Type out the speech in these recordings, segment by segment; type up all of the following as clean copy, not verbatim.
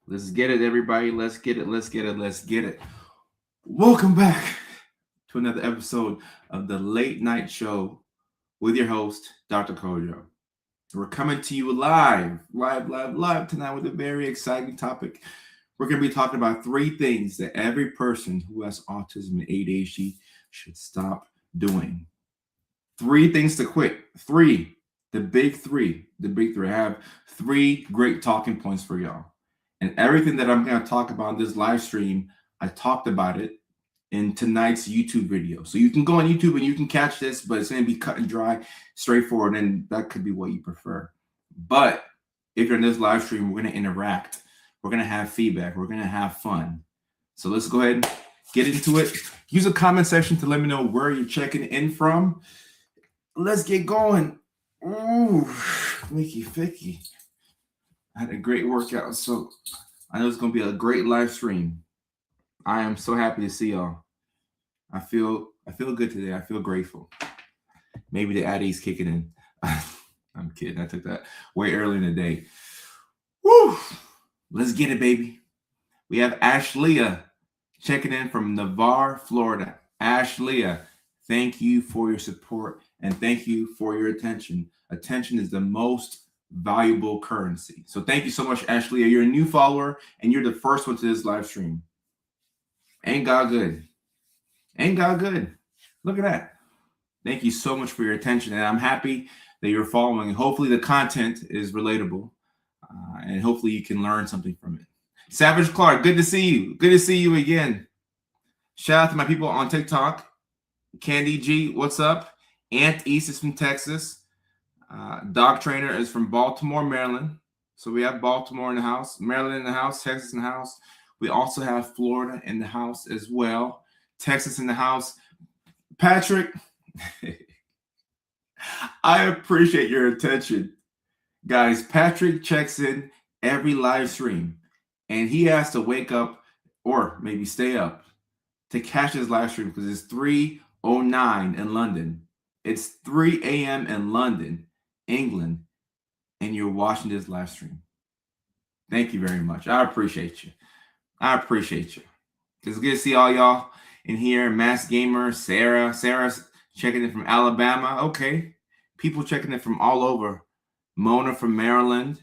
Let's get it, everybody. Let's get it. Let's get it. Let's get it. Welcome back to another episode of the Late Night Show with your host, Dr. Kojo. We're coming to you live tonight with a very exciting topic. We're going to be talking about three things that every person who has autism and ADHD should stop doing. Three things to quit. Three, the big three. The big three. I have three great talking points for y'all. And everything that I'm going to talk about in this live stream, I talked about it in tonight's YouTube video. So you can go on YouTube and you can catch this, but it's going to be cut and dry, straightforward, and that could be what you prefer. But if you're in this live stream, we're going to interact. We're going to have feedback. We're going to have fun. So let's go ahead and get into it. Use a comment section to let me know where you're checking in from. Let's get going. Ooh, Mickey Ficky. I had a great workout, so I know it's going to be a great live stream. I am so happy to see y'all. I feel good today. I feel grateful. Maybe the Addie's kicking in. I'm kidding. I took that way early in the day. Woo! Let's get it, baby. We have Ashleah checking in from Navarre, Florida. Ashleah, thank you for your support and thank you for your attention. Attention is the most valuable currency. So thank you so much, Ashleah. You're a new follower and you're the first one to this live stream. Ain't God good? Ain't God good? Look at that. Thank you so much for your attention. And I'm happy that you're following. Hopefully the content is relatable and hopefully you can learn something from it. Savage Clark, good to see you. Good to see you again. Shout out to my people on TikTok. Candy G, what's up? Aunt East is from Texas. Dog Trainer is from Baltimore, Maryland. So we have Baltimore in the house, Maryland in the house, Texas in the house. We also have Florida in the house as well. Texas in the house. Patrick, I appreciate your attention. Guys, Patrick checks in every live stream, and he has to wake up or maybe stay up to catch his live stream because it's 3:09 in London. It's 3 a.m. in London, England, and you're watching this live stream. Thank you very much. I appreciate you. I appreciate you. It's good to see all y'all in here. Mass Gamer, Sarah's checking in from Alabama. Okay. People checking in from all over. Mona from Maryland.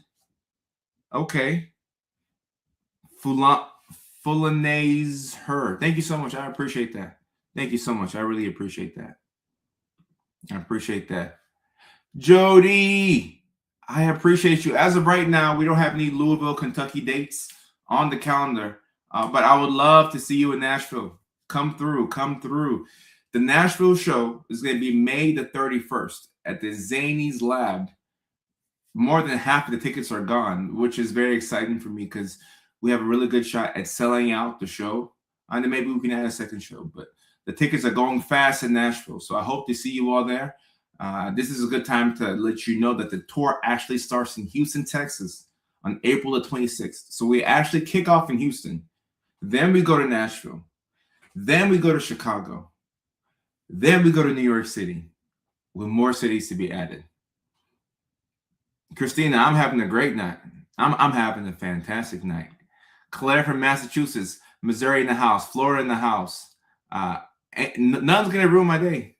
Okay. Fulanaise her. Thank you so much. I appreciate that. Thank you so much. I really appreciate that. I appreciate that. Jody, I appreciate you. As of right now, we don't have any Louisville, Kentucky dates on the calendar, but I would love to see you in Nashville. Come through. The Nashville show is going to be May the 31st at the Zanies Lab. More than half of the tickets are gone, which is very exciting for me because we have a really good shot at selling out the show. And then maybe we can add a second show, but the tickets are going fast in Nashville. So I hope to see you all there. This is a good time to let you know that the tour actually starts in Houston, Texas on April the 26th. So we actually kick off in Houston. Then we go to Nashville. Then we go to Chicago. Then we go to New York City with more cities to be added. Christina, I'm having a great night. I'm having a fantastic night. Claire from Massachusetts, Missouri in the house, Florida in the house. None's going to ruin my day.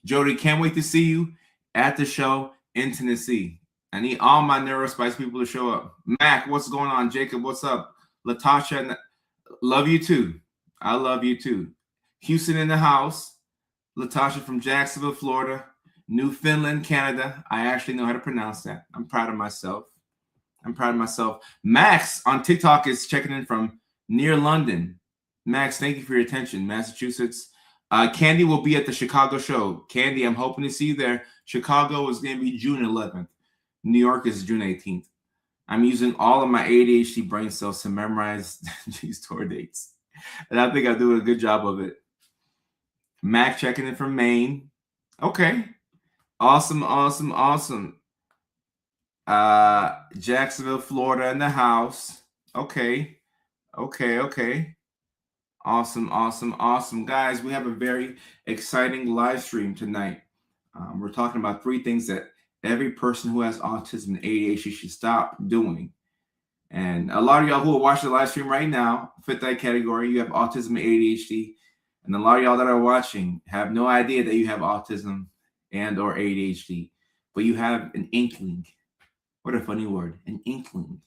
Jody, can't wait to see you at the show in Tennessee. I need all my Neurospice people to show up. Mac, what's going on? Jacob, what's up? Latasha, love you too. I love you too. Houston in the house. Latasha from Jacksonville, Florida. Newfoundland, Canada. I actually know how to pronounce that. I'm proud of myself. Max on TikTok is checking in from near London. Max, thank you for your attention. Massachusetts. Candy will be at the Chicago show. Candy, I'm hoping to see you there. Chicago is going to be June 11th. New York is June 18th. I'm using all of my ADHD brain cells to memorize these tour dates. And I think I'm doing a good job of it. Mac checking in from Maine. Okay. Awesome. Jacksonville, Florida in the house. Okay. Awesome. Guys, we have a very exciting live stream tonight. We're talking about three things that every person who has autism and ADHD should stop doing. And a lot of y'all who are watching the live stream right now fit that category. You have autism and ADHD. And a lot of y'all that are watching have no idea that you have autism and or ADHD, but you have an inkling. What a funny word, an inkling.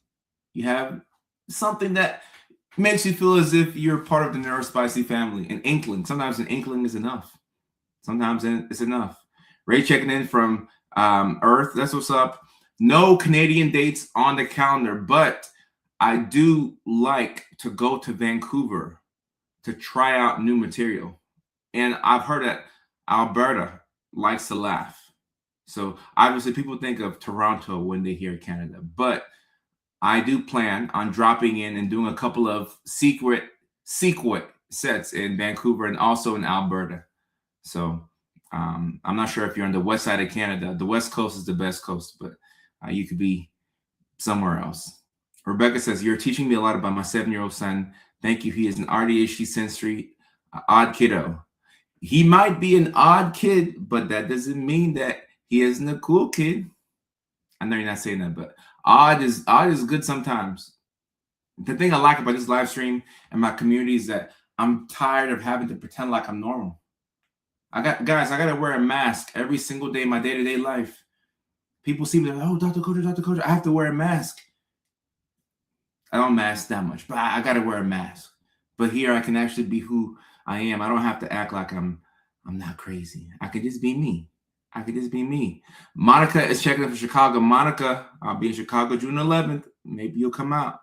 You have something that makes you feel as if you're part of the neurospicy family. An inkling. Sometimes an inkling is enough. Sometimes it's enough. Ray checking in from Earth. That's what's up. No Canadian dates on the calendar, but I do like to go to Vancouver to try out new material. And I've heard that Alberta likes to laugh. So obviously people think of Toronto when they hear Canada, but I do plan on dropping in and doing a couple of secret sets in Vancouver and also in Alberta. So I'm not sure if you're on the west side of Canada. The west coast is the best coast, but you could be somewhere else. Rebecca says, you're teaching me a lot about my 7-year-old son. Thank you. He is an AuDHD sensory odd kiddo. He might be an odd kid, but that doesn't mean that he isn't a cool kid. I know you're not saying that, but odd is good sometimes. The thing I like about this live stream and my community is that I'm tired of having to pretend like I'm normal. I got to wear a mask every single day in my day-to-day life. People see me like, oh, Dr. Kojo, I have to wear a mask. I don't mask that much, but I got to wear a mask. But here I can actually be who I am. I don't have to act like I'm not crazy. I could just be me. Monica is checking in for Chicago. Monica, I'll be in Chicago June 11th. Maybe you'll come out.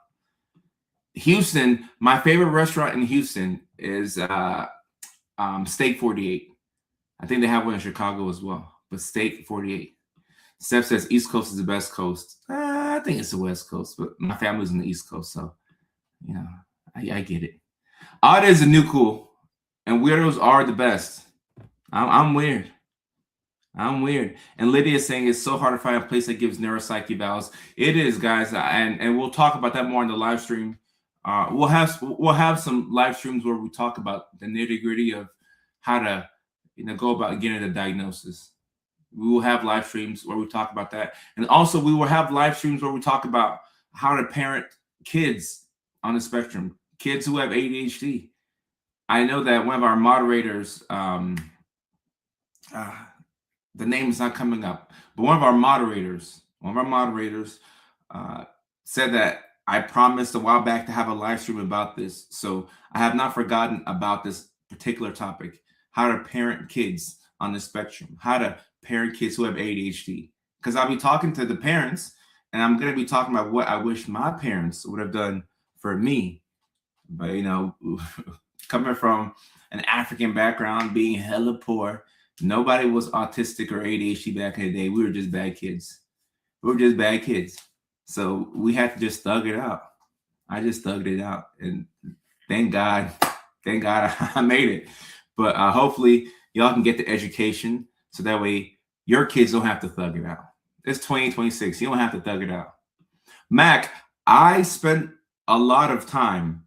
Houston, my favorite restaurant in Houston is Steak 48. I think they have one in Chicago as well, but Steak 48. Steph says East Coast is the best coast. I think it's the West Coast, but my family's on the East Coast, so I get it. Odd is the new cool, and weirdos are the best. I'm weird. And Lydia is saying it's so hard to find a place that gives neuropsych evals. It is, guys, and we'll talk about that more in the live stream. We'll have some live streams where we talk about the nitty-gritty of how to go about getting a diagnosis. We will have live streams where we talk about that. And also we will have live streams where we talk about how to parent kids on the spectrum, kids who have ADHD. I know that one of our moderators, the name is not coming up, but one of our moderators said that I promised a while back to have a live stream about this. So I have not forgotten about this particular topic, how to parent kids on the spectrum, how to parent kids who have ADHD. Because I'll be talking to the parents and I'm going to be talking about what I wish my parents would have done for me. But, coming from an African background, being hella poor, nobody was autistic or ADHD back in the day. We were just bad kids. So we had to just thug it out. I just thugged it out. And thank God I made it. But hopefully y'all can get the education so that way your kids don't have to thug it out. It's 2026. You don't have to thug it out. Mac, I spent a lot of time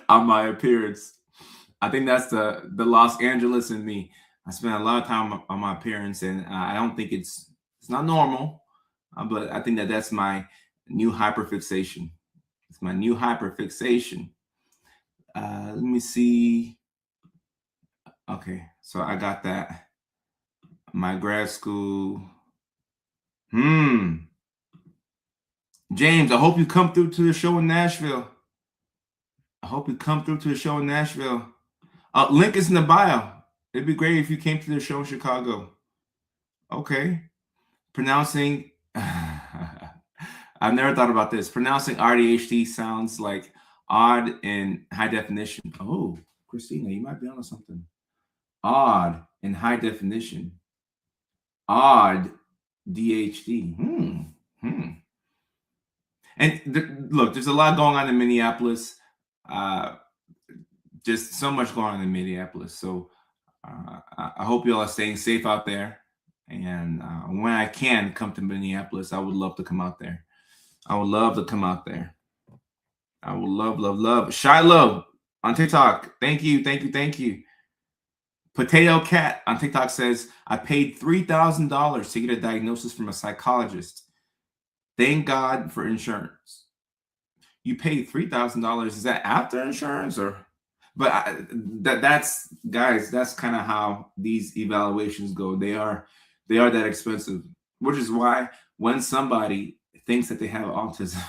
on my appearance. I think that's the Los Angeles in me. I spent a lot of time on my appearance, and I don't think it's not normal, but I think that's my new hyperfixation. It's my new hyperfixation. Let me see. Okay, so I got that. My grad school. James, I hope you come through to the show in Nashville. Link is in the bio. It'd be great if you came to the show in Chicago. Okay. Pronouncing, I've never thought about this. Pronouncing AuDHD sounds like odd in high definition. Oh, Christina, you might be onto something. Odd in high definition. AuDHD. And look, there's a lot going on in Minneapolis. Just so much going on in Minneapolis. So I hope you all are staying safe out there. And when I can come to Minneapolis, I would love to come out there. I would love. Shiloh on TikTok. Thank you. Potato Cat on TikTok says, I paid $3,000 to get a diagnosis from a psychologist. Thank God for insurance. You paid $3,000. Is that after insurance or? But that's guys. That's kind of how these evaluations go. They are that expensive, which is why when somebody thinks that they have autism,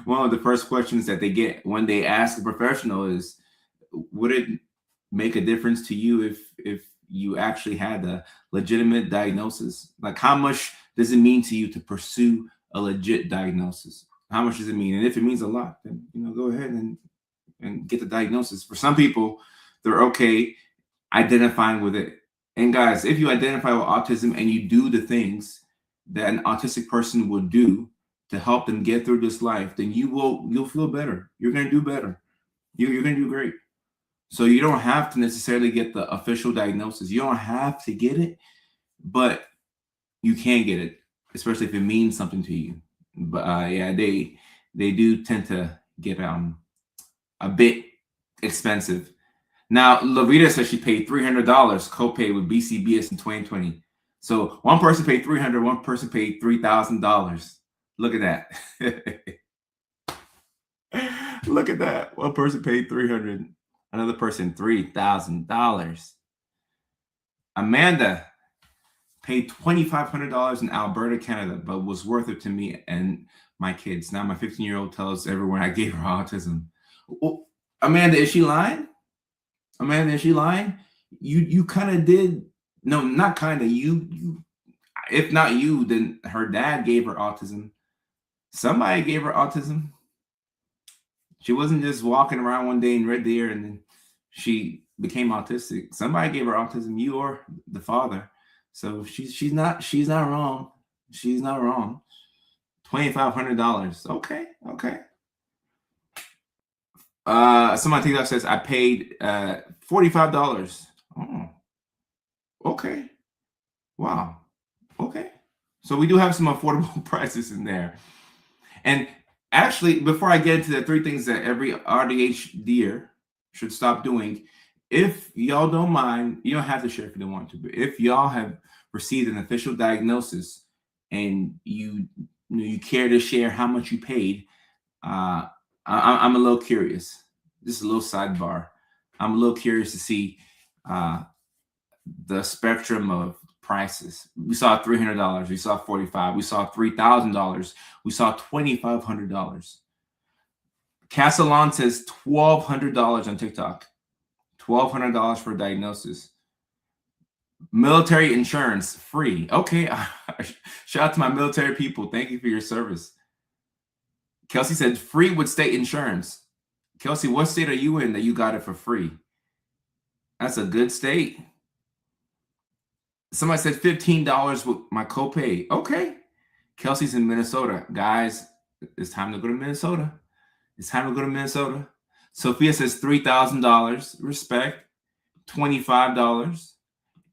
one of the first questions that they get when they ask a professional is, "Would it make a difference to you if you actually had a legitimate diagnosis? Like, how much does it mean to you to pursue a legit diagnosis? How much does it mean? And if it means a lot, then go ahead and get the diagnosis." For some people, they're okay identifying with it. And guys, if you identify with autism and you do the things that an autistic person would do to help them get through this life, then you'll feel better. You're gonna do better. You're gonna do great. So you don't have to necessarily get the official diagnosis. You don't have to get it, but you can get it, especially if it means something to you. But yeah, they do tend to get a bit expensive. Now, Lavita says she paid $300 copay with BCBS in 2020. So one person paid $300, one person paid $3,000. Look at that. Look at that. One person paid $300, another person $3,000. Amanda paid $2,500 in Alberta, Canada, but was worth it to me and my kids. Now my 15-year-old tells everyone I gave her autism. Well, Amanda, is she lying? Amanda, is she lying? You kind of did. No, not kind of. You, if not you, then her dad gave her autism. Somebody gave her autism. She wasn't just walking around one day in Red Deer and then she became autistic. Somebody gave her autism, you or the father. So she's not wrong. She's not wrong. $2,500. Okay. Somebody TikTok says I paid $45. Oh, okay. Wow. Okay. So we do have some affordable prices in there. And actually, before I get into the 3 things that every AuDHDer should stop doing, if y'all don't mind, you don't have to share if you don't want to, but if y'all have received an official diagnosis and you care to share how much you paid, I'm a little curious. Just a little sidebar. I'm a little curious to see the spectrum of prices. We saw $300. We saw $45. We saw $3,000. We saw $2,500. Castellan says $1,200 on TikTok. $1,200 for a diagnosis. Military insurance, free. Okay. Shout out to my military people. Thank you for your service. Kelsey said free with state insurance. Kelsey, what state are you in that you got it for free? That's a good state. Somebody said $15 with my copay. Okay. Kelsey's in Minnesota. Guys, it's time to go to Minnesota. It's time to go to Minnesota. Sophia says $3,000. Respect. $25.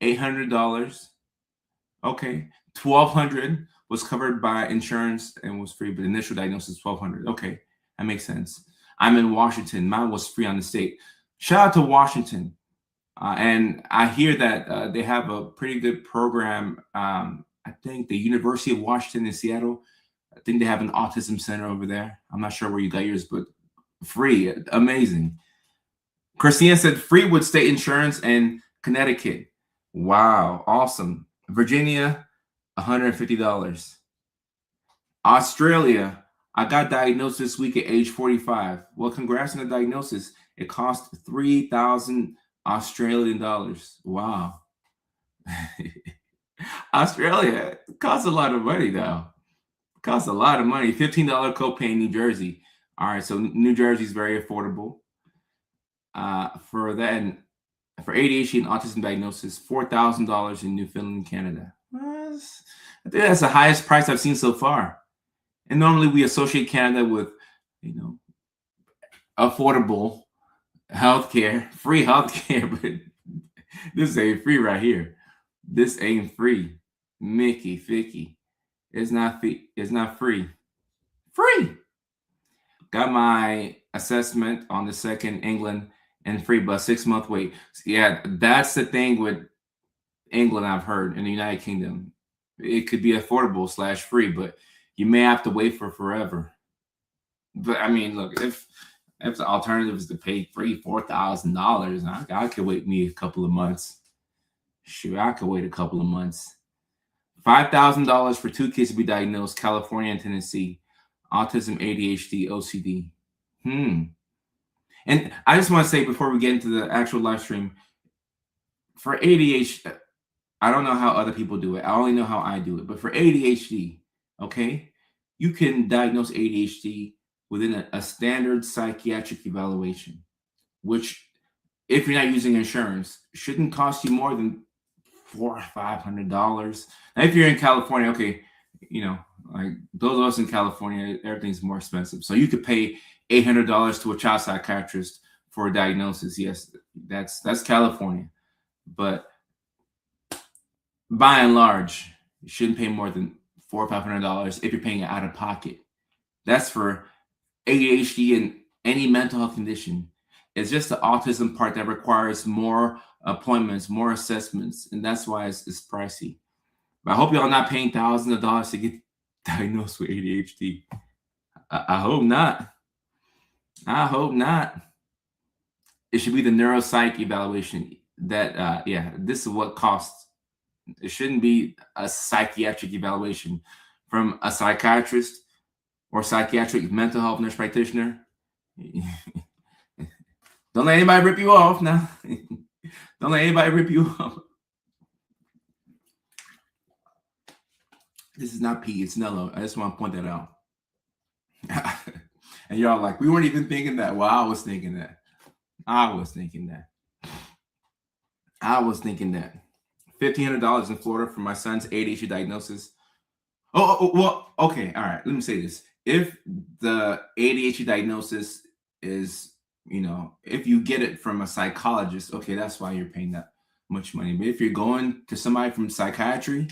$800. Okay. $1,200 was covered by insurance and was free, but initial diagnosis $1,200. Okay. That makes sense. I'm in Washington. Mine was free on the state. Shout out to Washington. And I hear that they have a pretty good program. I think the University of Washington in Seattle, I think they have an autism center over there. I'm not sure where you got yours, but free. Amazing. Christina said free with state insurance and Connecticut. Wow. Awesome. Virginia, $150. Australia, I got diagnosed this week at age 45. Well, congrats on the diagnosis. It cost 3,000 Australian dollars. Wow. Australia costs a lot of money now. Costs a lot of money. $15 copay in New Jersey. All right, so New Jersey is very affordable. For that, and for ADHD and autism diagnosis, $4,000 in Newfoundland, Canada. I think that's the highest price I've seen so far. And normally we associate Canada with, affordable healthcare, free healthcare, but this ain't free right here. This ain't free. Mickey, Ficky. It's not free. It's not free. Free. Got my assessment on the 2nd, England, and free, but 6-month wait. Yeah, that's the thing with England, I've heard, in the United Kingdom. It could be affordable / free, but you may have to wait for forever. But I mean, look, if the alternative is to pay $3,000-$4,000, I could wait me a couple of months. Sure, I could wait a couple of months. $5,000 for 2 kids to be diagnosed, California and Tennessee, autism, ADHD, OCD. And I just want to say before we get into the actual live stream, for ADHD, I don't know how other people do it. I only know how I do it. But for ADHD, okay, you can diagnose ADHD within a standard psychiatric evaluation, which, if you're not using insurance, shouldn't cost you more than $400 or $500. Now, if you're in California, okay, like those of us in California, everything's more expensive. So you could pay $800 to a child psychiatrist for a diagnosis. Yes, that's California. But by and large, you shouldn't pay more than $400 or $500 if you're paying it out of pocket. That's for ADHD and any mental health condition. It's just the autism part that requires more appointments, more assessments, and that's why it's pricey. But I hope y'all not paying thousands of dollars to get diagnosed with ADHD. I hope not. I hope not. It should be the neuropsych evaluation that, this is what costs. It shouldn't be a psychiatric evaluation from a psychiatrist or psychiatric mental health nurse practitioner. Don't let anybody rip you off now. Don't let anybody rip you off. This is not pee, it's Nello. I just want to point that out. And y'all like, we weren't even thinking that. Well, I was thinking that. $1,500 in Florida for my son's ADHD diagnosis. Well, okay, all right. Let me say this. If the ADHD diagnosis is, if you get it from a psychologist, okay, that's why you're paying that much money. But if you're going to somebody from psychiatry,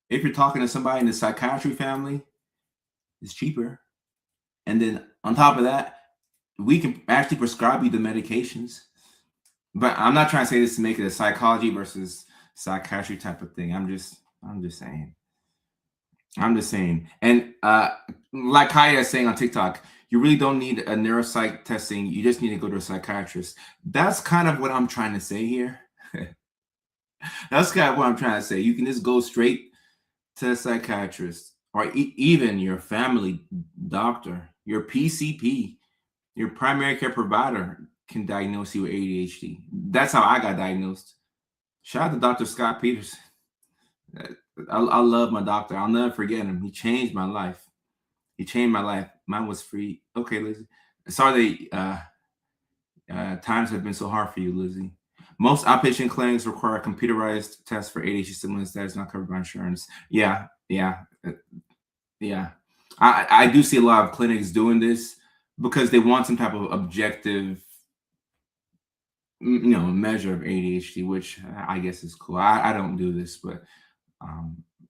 if you're talking to somebody in the psychiatry family, it's cheaper. And then on top of that, we can actually prescribe you the medications. But I'm not trying to say this to make it a psychology versus psychiatry type of thing. I'm just saying. And like Kaya is saying on TikTok, you really don't need a neuropsych testing. You just need to go to a psychiatrist. That's kind of what I'm trying to say here. That's kind of what I'm trying to say. You can just go straight to a psychiatrist or even your family doctor, your PCP, your primary care provider can diagnose you with ADHD. That's how I got diagnosed. Shout out to Dr. Scott Peterson. I love my doctor. I'll never forget him. He changed my life. Mine was free. Okay, Lizzie. Sorry times have been so hard for you, Lizzie. Most outpatient clinics require a computerized test for ADHD stimulants that is not covered by insurance. Yeah. I do see a lot of clinics doing this because they want some type of objective, measure of ADHD, which I guess is cool. I don't do this, but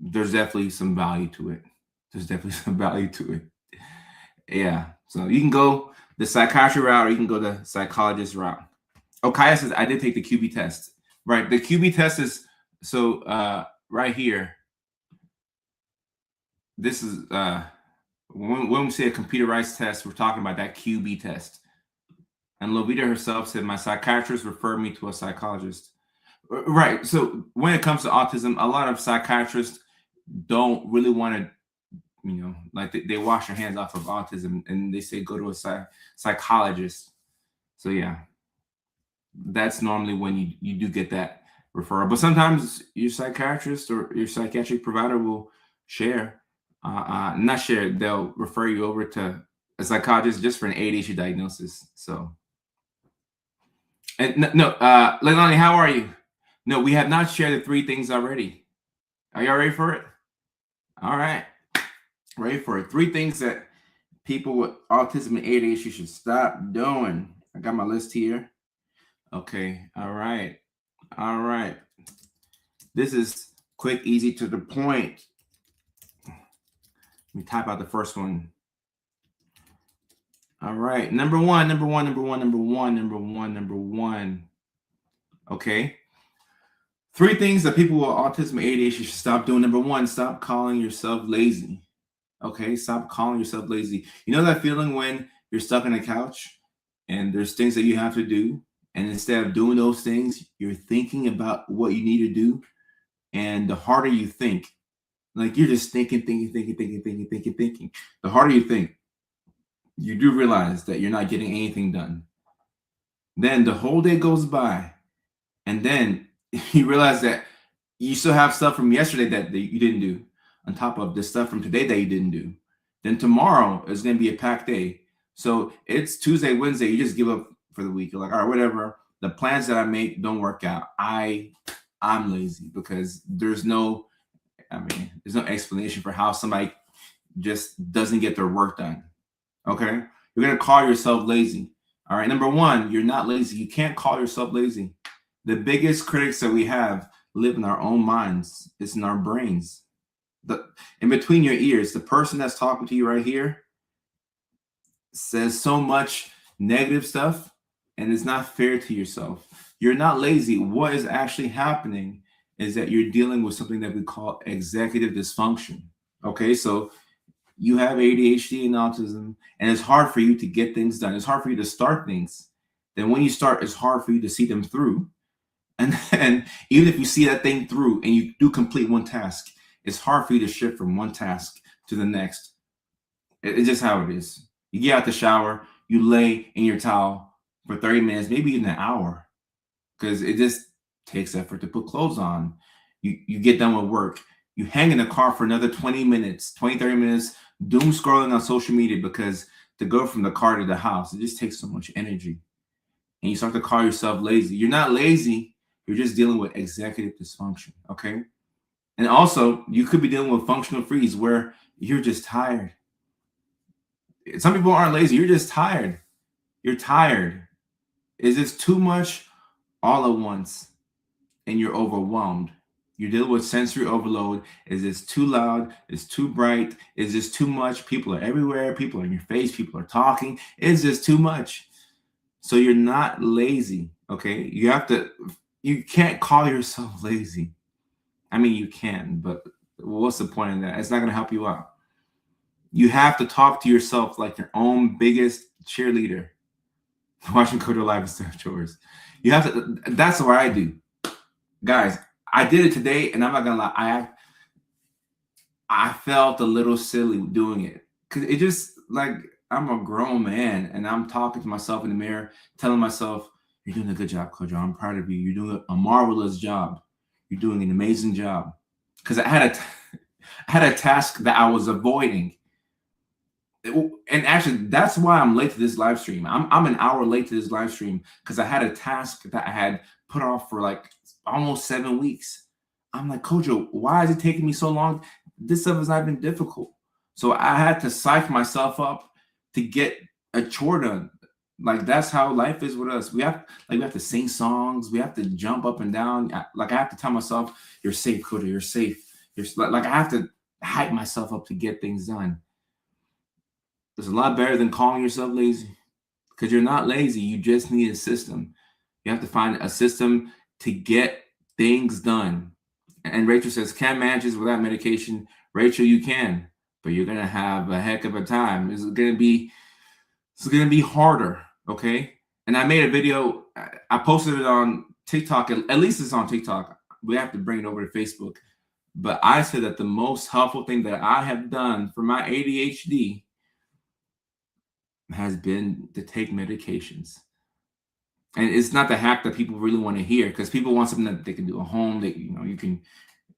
there's definitely some value to it. Yeah. So you can go the psychiatry route or you can go the psychologist route. Kaya says, I did take the QB test. Right. The QB test is, so right here, this is, when we say a computerized test, we're talking about that QB test. And Lovita herself said, my psychiatrist referred me to a psychologist. Right. So when it comes to autism, a lot of psychiatrists don't really want to, like they wash their hands off of autism and they say go to a psychologist. So yeah, that's normally when you do get that referral. But sometimes your psychiatrist or your psychiatric provider will they'll refer you over to a psychologist just for an ADHD diagnosis. So, and no, Leilani, how are you? No, we have not shared the 3 things already. Are y'all ready for it? All right. Ready for it. 3 things that people with autism and ADHD should stop doing. I got my list here. Okay. All right. This is quick, easy, to the point. Let me type out the first one. All right. Number one. Okay. 3 things that people with autism and ADHD should stop doing. Number 1, stop calling yourself lazy. Okay, stop calling yourself lazy. You know that feeling when you're stuck on a couch and there's things that you have to do, and instead of doing those things, you're thinking about what you need to do, and the harder you think, like you're just thinking. The harder you think, you do realize that you're not getting anything done. Then the whole day goes by, and then you realize that you still have stuff from yesterday that you didn't do, on top of the stuff from today that you didn't do. Then tomorrow is going to be a packed day. So it's Tuesday, Wednesday. You just give up for the week. You're like, all right, whatever. The plans that I make don't work out. I'm lazy because there's no explanation for how somebody just doesn't get their work done. Okay, you're gonna call yourself lazy. All right, number one, you're not lazy. You can't call yourself lazy. The biggest critics that we have live in our own minds. It's in our brains. In between your ears, the person that's talking to you right here says so much negative stuff, and it's not fair to yourself. You're not lazy. What is actually happening is that you're dealing with something that we call executive dysfunction. Okay, so you have ADHD and autism, and it's hard for you to get things done. It's hard for you to start things. Then when you start, it's hard for you to see them through. And then even if you see that thing through and you do complete one task, it's hard for you to shift from one task to the next. It's just how it is. You get out the shower, you lay in your towel for 30 minutes, maybe even an hour, because it just takes effort to put clothes on. You get done with work. You hang in the car for another 20 minutes, 20, 30 minutes, doom scrolling on social media, because to go from the car to the house, it just takes so much energy. And you start to call yourself lazy. You're not lazy. You're just dealing with executive dysfunction, okay? And also, you could be dealing with functional freeze where you're just tired. Some people aren't lazy. You're just tired. You're tired. Is this too much all at once and you're overwhelmed? You deal with sensory overload. Is this too loud? Is too bright? Is this too much? People are everywhere. People are in your face. People are talking. Is this too much? So you're not lazy, okay? You can't call yourself lazy. I mean, you can, but what's the point of that? It's not going to help you out. You have to talk to yourself like your own biggest cheerleader. Watching Kojo Live instead of chores. You have to. That's what I do, guys. I did it today, and I'm not gonna lie. I felt a little silly doing it because it just like I'm a grown man, and I'm talking to myself in the mirror, telling myself, "You're doing a good job, Kojo. I'm proud of you. You're doing a marvelous job. You're doing an amazing job." Because I had a task that I was avoiding. And actually, that's why I'm late to this live stream. I'm an hour late to this live stream because I had a task that I had put off for like almost 7 weeks. I'm like, Kojo, why is it taking me so long? This stuff has not been difficult. So I had to psych myself up to get a chore done. Like that's how life is with us. We have to sing songs. We have to jump up and down. I have to tell myself, "You're safe, Kojo. You're safe." I have to hype myself up to get things done. It's a lot better than calling yourself lazy, because you're not lazy. You just need a system. You have to find a system to get things done. And Rachel says, "Can't manage this without medication." Rachel, you can, but you're gonna have a heck of a time. It's gonna be harder, okay? And I made a video. I posted it on TikTok. At least it's on TikTok. We have to bring it over to Facebook. But I said that the most helpful thing that I have done for my ADHD has been to take medications. And it's not the hack that people really want to hear, because people want something that they can do at home, that you can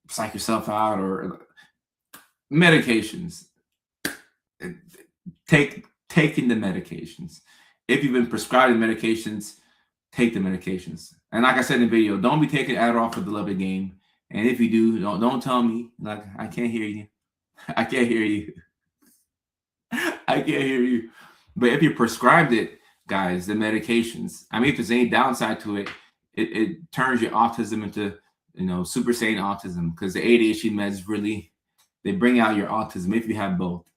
psych yourself out, or medications. Taking the medications. If you've been prescribed medications, take the medications. And like I said in the video, don't be taking Adderall for the love of the game. And if you do, don't tell me. Like, I can't hear you. I can't hear you. I can't hear you. But if you prescribed it, guys, the medications, I mean, if there's any downside to it, it turns your autism into, Super Saiyan autism, because the ADHD meds really, they bring out your autism if you have both.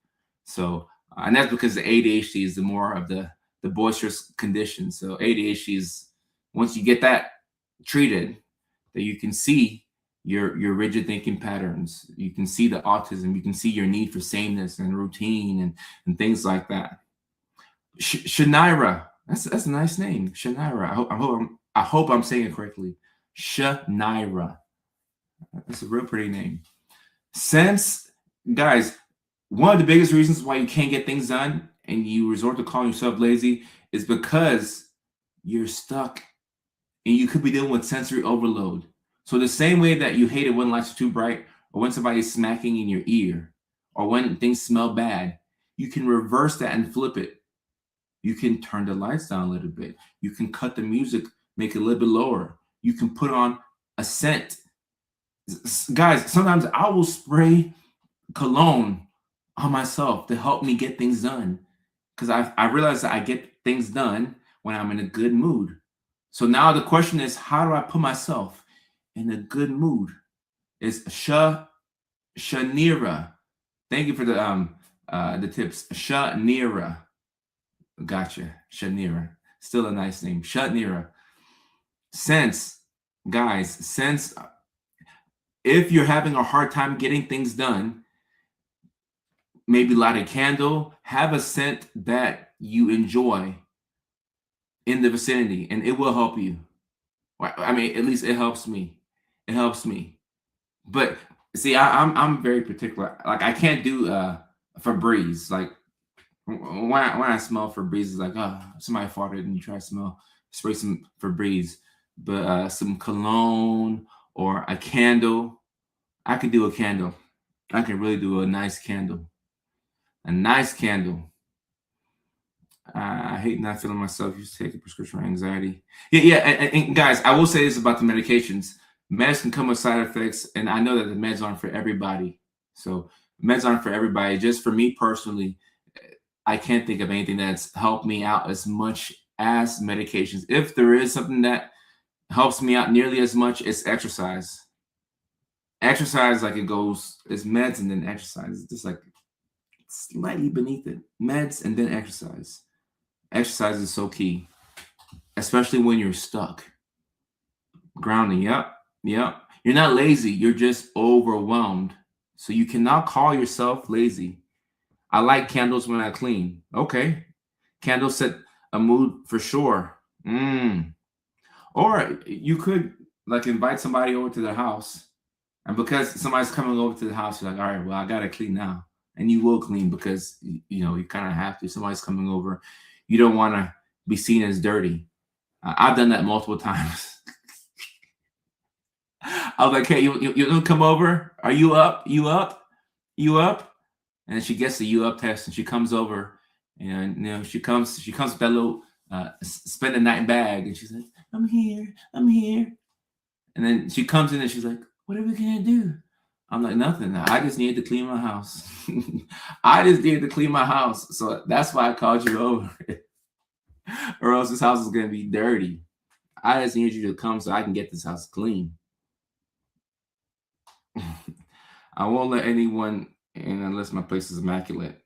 So, and that's because the ADHD is the more of the boisterous condition. So ADHD is, once you get that treated, that you can see, your rigid thinking patterns. You can see the autism. You can see your need for sameness and routine and things like that. Shanira, that's a nice name, Shanira. I hope I'm saying it correctly. Shanira, that's a real pretty name. Since, guys, one of the biggest reasons why you can't get things done and you resort to calling yourself lazy is because you're stuck and you could be dealing with sensory overload. So the same way that you hate it when lights are too bright, or when somebody's smacking in your ear, or when things smell bad, you can reverse that and flip it. You can turn the lights down a little bit. You can cut the music, make it a little bit lower. You can put on a scent. Guys, sometimes I will spray cologne on myself to help me get things done, because I realize that I get things done when I'm in a good mood. So now the question is, how do I put myself in a good mood? It's Shanira. Thank you for the tips. Shanira. Gotcha. Shanira. Still a nice name. Shanira. Sense, guys, sense if you're having a hard time getting things done, maybe light a candle, have a scent that you enjoy in the vicinity, and it will help you. I mean, at least it helps me. It helps me. But see, I'm very particular. Like, I can't do Febreze. Like, when I smell Febreze, it's like, oh, somebody farted and you try to spray some Febreze. But some cologne or a candle, I could do a candle. I can really do a nice candle. A nice candle. I hate not feeling myself. Used to take a prescription for anxiety. Yeah. And guys, I will say this about the medications. Meds can come with side effects, and I know that the meds aren't for everybody. So meds aren't for everybody. Just for me personally, I can't think of anything that's helped me out as much as medications. If there is something that helps me out nearly as much, it's exercise. Exercise, like, it goes, it's meds and then exercise. It's just like slightly beneath it. Meds and then exercise. Exercise is so key, especially when you're stuck. Grounding, yep. You're not lazy, you're just overwhelmed. So you cannot call yourself lazy. I like candles when I clean. Okay. Candles set a mood for sure. Or you could, like, invite somebody over to the house. And because somebody's coming over to the house, you're like, all right, well, I got to clean now. And you will clean because, you kind of have to. Somebody's coming over. You don't want to be seen as dirty. I've done that multiple times. I was like, hey, you come over? Are you up? You up? You up? And she gets the you up test, and she comes over, and she comes with that little spend the night bag, and she's like, I'm here. And then she comes in and she's like, what are we gonna do? I'm like, nothing. I just needed to clean my house. So that's why I called you over. Or else this house is gonna be dirty. I just need you to come so I can get this house clean. I won't let anyone in unless my place is immaculate.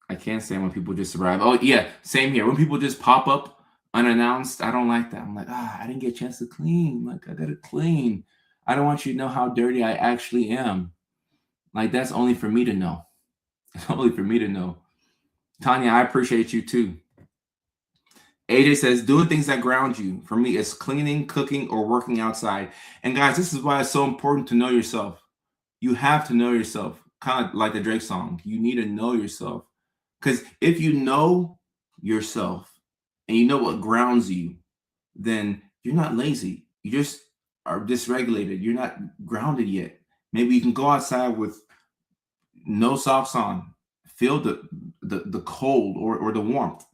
I can't stand when people just arrive. Oh yeah, same here. When people just pop up unannounced, I don't like that. I'm like, I didn't get a chance to clean. Like, I gotta clean. I don't want you to know how dirty I actually am. Like, that's only for me to know. It's only for me to know. Tanya, I appreciate you too. AJ says, doing things that ground you. For me, it's cleaning, cooking, or working outside. And guys, this is why it's so important to know yourself. You have to know yourself. Kind of like the Drake song. You need to know yourself. Because if you know yourself and you know what grounds you, then you're not lazy. You just are dysregulated. You're not grounded yet. Maybe you can go outside with no socks on. Feel the cold or the warmth.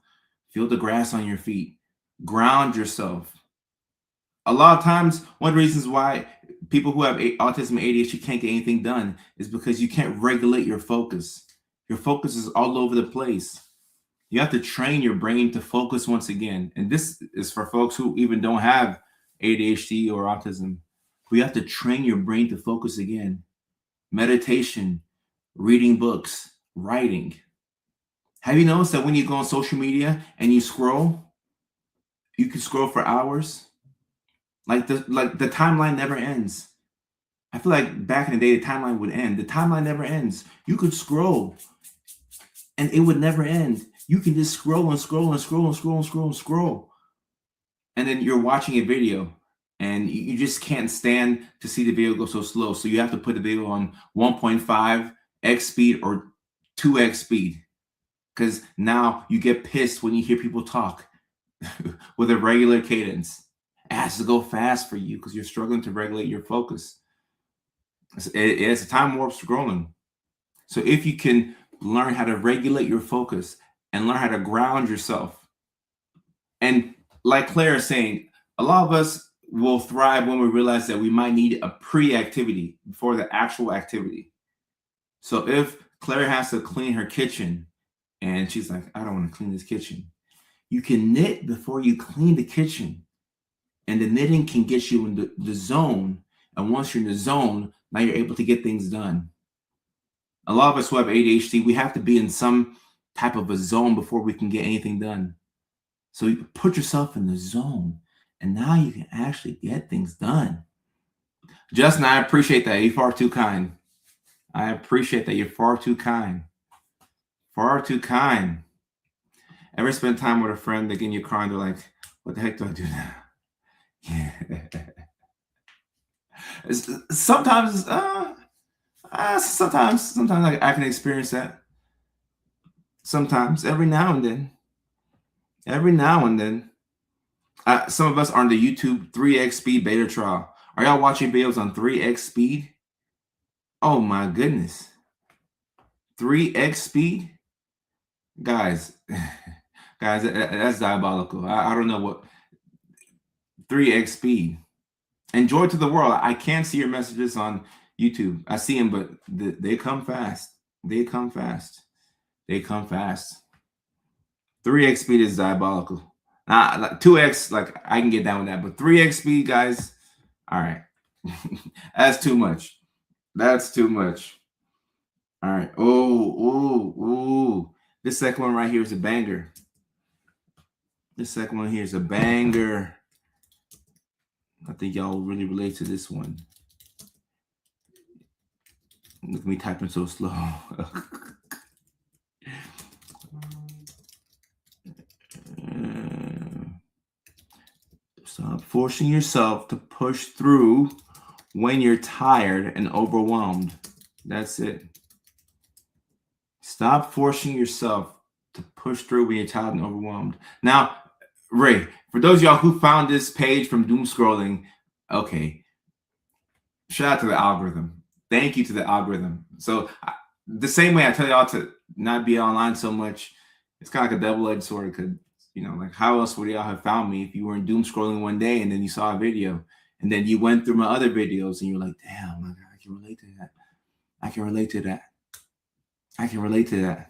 Feel the grass on your feet. Ground yourself. A lot of times, one of the reasons why people who have autism and ADHD can't get anything done is because you can't regulate your focus. Your focus is all over the place. You have to train your brain to focus once again. And this is for folks who even don't have ADHD or autism. We have to train your brain to focus again. Meditation, reading books, writing. Have you noticed that when you go on social media and you scroll, you can scroll for hours? Like the timeline never ends. I feel like back in the day, the timeline would end. The timeline never ends. You could scroll and it would never end. You can just scroll and scroll and scroll and scroll and scroll and scroll. And then you're watching a video and you just can't stand to see the video go so slow. So you have to put the video on 1.5x speed or 2x speed. Because now you get pissed when you hear people talk with a regular cadence. It has to go fast for you because you're struggling to regulate your focus. It's a time warp scrolling. So if you can learn how to regulate your focus and learn how to ground yourself, and like Claire is saying, a lot of us will thrive when we realize that we might need a pre-activity before the actual activity. So if Claire has to clean her kitchen and she's like, I don't want to clean this kitchen, you can knit before you clean the kitchen. And the knitting can get you in the zone. And once you're in the zone, now you're able to get things done. A lot of us who have ADHD, we have to be in some type of a zone before we can get anything done. So you put yourself in the zone, and now you can actually get things done. Justin, I appreciate that. You're far too kind. I appreciate that. You're far too kind. Far too kind. Ever spend time with a friend, they get you crying, they're like, what the heck do I do now? Yeah. Sometimes I can experience that. Sometimes, every now and then. Some of us are on the YouTube 3x speed beta trial. Are y'all watching videos on 3x speed? Oh my goodness. 3x speed? Guys, that's diabolical. I don't know what 3x speed. And joy to the world. I can't see your messages on YouTube. I see them, but they come fast. They come fast. 3x speed is diabolical. Like 2x, like I can get down with that, but 3x speed, guys, all right. That's too much. All right. Oh. This second one right here is a banger. I think y'all really relate to this one. Look at me typing so slow. Stop forcing yourself to push through when you're tired and overwhelmed. That's it. Stop forcing yourself to push through when you're tired and overwhelmed. Now, Ray, for those of y'all who found this page from doom scrolling, okay, shout out to the algorithm. Thank you to the algorithm. So the same way I tell y'all to not be online so much, it's kind of like a double-edged sword. Because, you know, like how else would y'all have found me if you were in doom scrolling one day and then you saw a video and then you went through my other videos and you're like, damn, my God, I can relate to that. I can relate to that.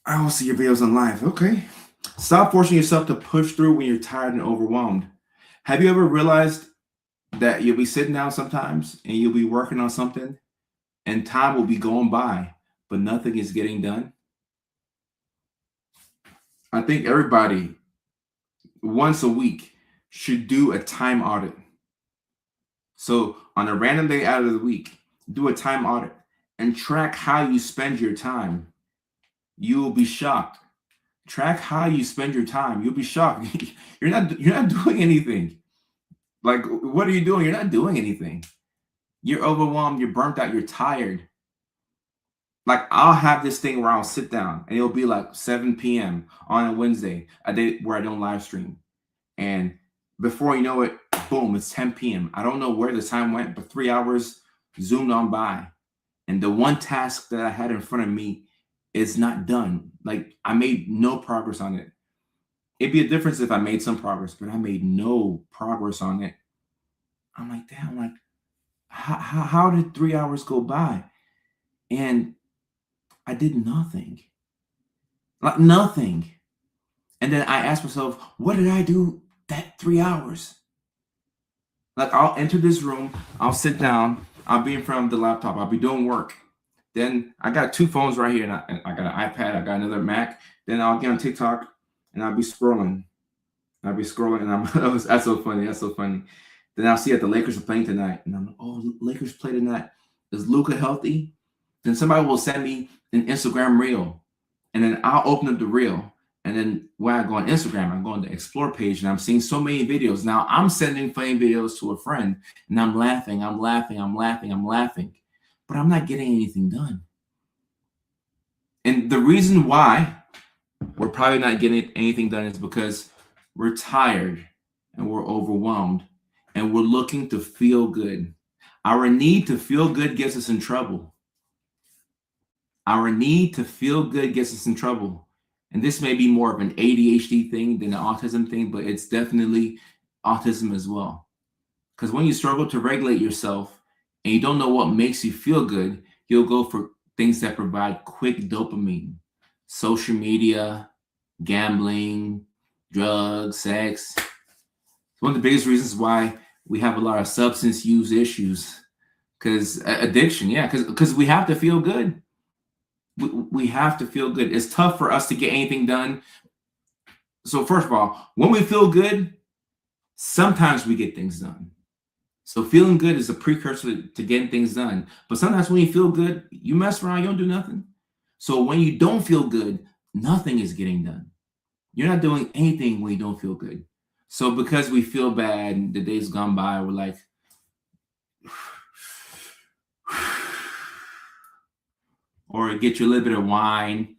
I don't see your videos on live. Okay. Stop forcing yourself to push through when you're tired and overwhelmed. Have you ever realized that you'll be sitting down sometimes and you'll be working on something and time will be going by, but nothing is getting done? I think everybody once a week should do a time audit. So on a random day out of the week, do a time audit and track how you spend your time. You will be shocked. Track how you spend your time. You'll be shocked. You're not doing anything. Like, what are you doing? You're not doing anything. You're overwhelmed. You're burnt out. You're tired. Like, I'll have this thing where I'll sit down and it'll be like 7 p.m. on a Wednesday, a day where I don't live stream. And before you know it, boom, it's 10 p.m. I don't know where the time went, but 3 hours zoomed on by. And the one task that I had in front of me is not done. Like, I made no progress on it. It'd be a difference if I made some progress, but I made no progress on it. I'm like, damn, like, how did 3 hours go by? And I did nothing. Like, nothing. And then I asked myself, what did I do that 3 hours? Like, I'll enter this room, I'll sit down, I'll be in front of the laptop, I'll be doing work. Then I got 2 phones right here, and I got an iPad, I got another Mac. Then I'll get on TikTok, and I'll be scrolling. And that's so funny. Then I'll see that the Lakers are playing tonight, and I'm like, oh, Lakers play tonight. Is Luka healthy? Then somebody will send me an Instagram reel, and then I'll open up the reel. And then when I go on Instagram, I go on the explore page, and I'm seeing so many videos. Now I'm sending funny videos to a friend, and I'm laughing, but I'm not getting anything done. And the reason why we're probably not getting anything done is because we're tired and we're overwhelmed and we're looking to feel good. Our need to feel good gets us in trouble. Our need to feel good gets us in trouble. And this may be more of an ADHD thing than an autism thing, but it's definitely autism as well. Because when you struggle to regulate yourself and you don't know what makes you feel good, you'll go for things that provide quick dopamine, social media, gambling, drugs, sex. It's one of the biggest reasons why we have a lot of substance use issues. Because addiction, yeah, because we have to feel good. We have to feel good. It's tough for us to get anything done. So first of all, when we feel good, sometimes we get things done. So feeling good is a precursor to getting things done. But sometimes when you feel good, you mess around, you don't do nothing. So when you don't feel good, nothing is getting done. You're not doing anything when you don't feel good. So because we feel bad and the days gone by, we're like, or get you a little bit of wine.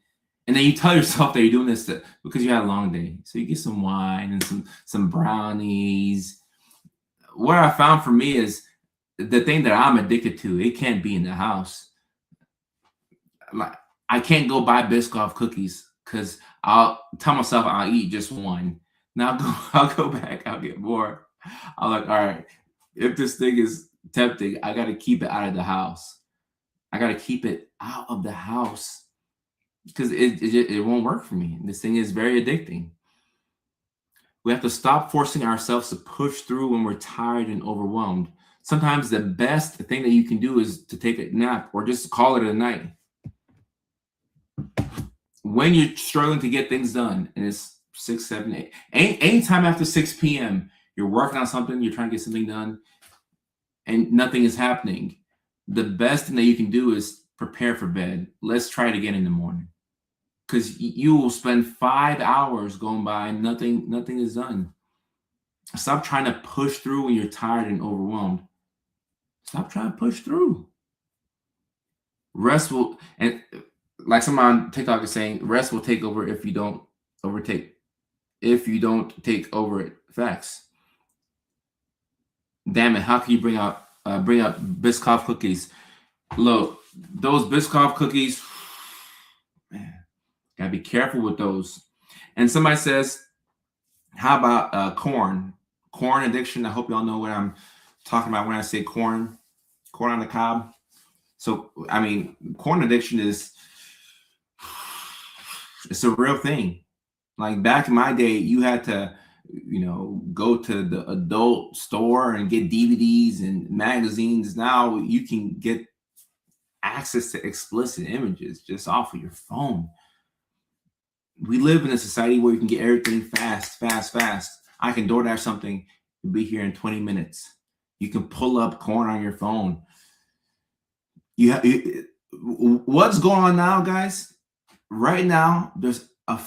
And then you tell yourself that you're doing this because you had a long day. So you get some wine and some brownies. What I found for me is the thing that I'm addicted to, it can't be in the house. Like, I can't go buy Biscoff cookies because I'll tell myself I'll eat just one. Now I'll go back, I'll get more. I'm like, all right, if this thing is tempting, I got to keep it out of the house. I got to keep it out of the house because it won't work for me. This thing is very addicting. We have to stop forcing ourselves to push through when we're tired and overwhelmed. Sometimes the best thing that you can do is to take a nap or just call it a night. When you're struggling to get things done, and it's 6, 7, 8, anytime after 6 p.m., you're working on something, you're trying to get something done, and nothing is happening. The best thing that you can do is prepare for bed. Let's try it again in the morning. Because you will spend 5 hours going by and nothing is done. Stop trying to push through when you're tired and overwhelmed. Stop trying to push through. Rest will, and like someone on TikTok is saying, rest will take over if you don't take over it. Facts. Damn it, how can you bring up Biscoff cookies? Look, those Biscoff cookies, man, gotta be careful with those. And somebody says, how about corn addiction? I hope y'all know what I'm talking about when I say corn on the cob. So I mean, corn addiction it's a real thing. Like back in my day, you had to go to the adult store and get DVDs and magazines. Now you can get access to explicit images just off of your phone. We live in a society where you can get everything fast. I can DoorDash something and be here in 20 minutes. You can pull up corn on your phone. What's going on now, guys? Right now, there's a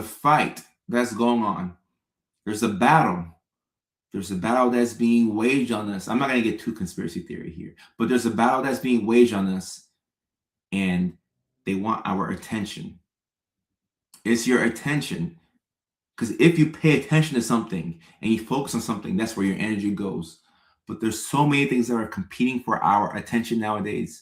fight that's going on. There's a battle. There's a battle that's being waged on us. I'm not going to get too conspiracy theory here, but there's a battle that's being waged on us, and they want our attention. It's your attention. Because if you pay attention to something and you focus on something, that's where your energy goes. But there's so many things that are competing for our attention nowadays.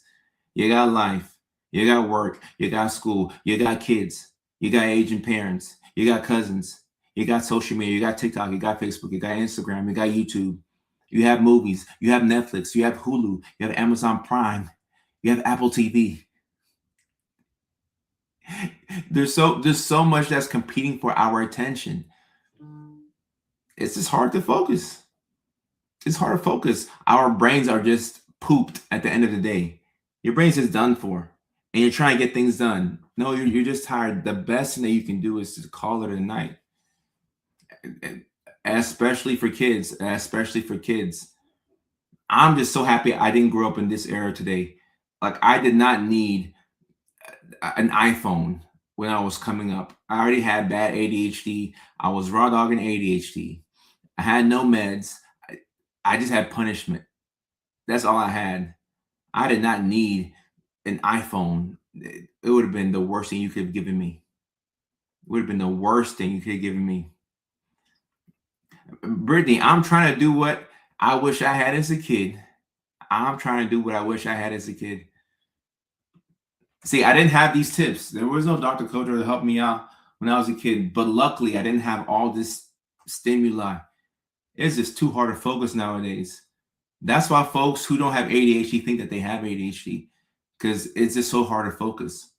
You got life, you got work, you got school, you got kids, you got aging parents, you got cousins, you got social media, you got TikTok, you got Facebook, you got Instagram, you got YouTube, you have movies, you have Netflix, you have Hulu, you have Amazon Prime, you have Apple TV. There's so much that's competing for our attention. It's just hard to focus. It's hard to focus. Our brains are just pooped at the end of the day. Your brain's just done for, and you're trying to get things done. No, you're just tired. The best thing that you can do is to call it a night. especially for kids, I'm just so happy I didn't grow up in this era today. Like, I did not need an iPhone when I was coming up. I already had bad ADHD. I was raw dogging ADHD. I had no meds. I just had punishment. That's all I had. I did not need an iPhone. It would have been the worst thing you could have given me. It would have been the worst thing you could have given me. Brittany, I'm trying to do what I wish I had as a kid. I'm trying to do what I wish I had as a kid. See, I didn't have these tips. There was no Dr. Kojo to help me out when I was a kid. But luckily, I didn't have all this stimuli. It's just too hard to focus nowadays. That's why folks who don't have ADHD think that they have ADHD, because it's just so hard to focus.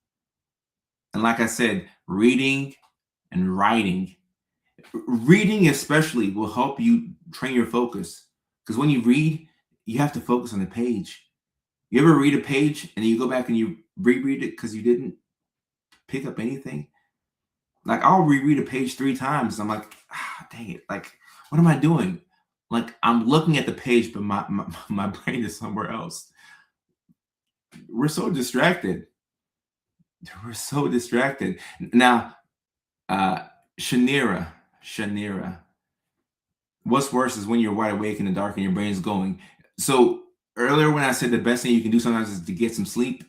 And like I said, reading and writing, reading especially will help you train your focus. Because when you read, you have to focus on the page. You ever read a page and then you go back and you reread it because you didn't pick up anything? Like, I'll reread a page 3 times. I'm like, dang it. Like, what am I doing? Like, I'm looking at the page, but my brain is somewhere else. We're so distracted. We're so distracted. Now, Shanira. What's worse is when you're wide awake in the dark and your brain's going. So earlier when I said the best thing you can do sometimes is to get some sleep,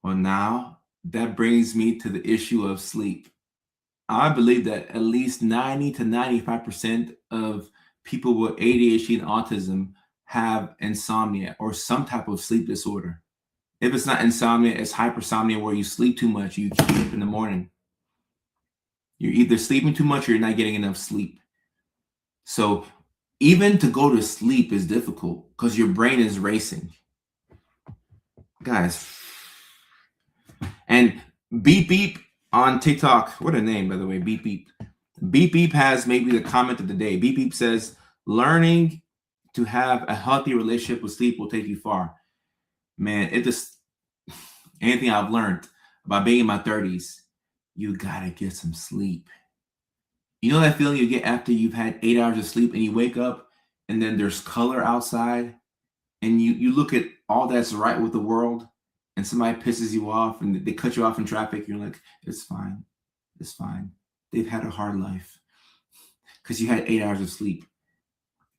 well, now that brings me to the issue of sleep. I believe that at least 90 to 95% of people with ADHD and autism have insomnia or some type of sleep disorder. If it's not insomnia, it's hypersomnia, where you sleep too much, you keep up in the morning. You're either sleeping too much or you're not getting enough sleep. So even to go to sleep is difficult because your brain is racing. Guys. And Beep Beep on TikTok, what a name, by the way, Beep Beep. Beep Beep has maybe the comment of the day. Beep Beep says, learning to have a healthy relationship with sleep will take you far. Man, it just, anything I've learned about being in my 30s, you gotta get some sleep. You know that feeling you get after you've had 8 hours of sleep and you wake up and then there's color outside and you look at all that's right with the world and somebody pisses you off and they cut you off in traffic. You're like, it's fine. It's fine. They've had a hard life because you had 8 hours of sleep.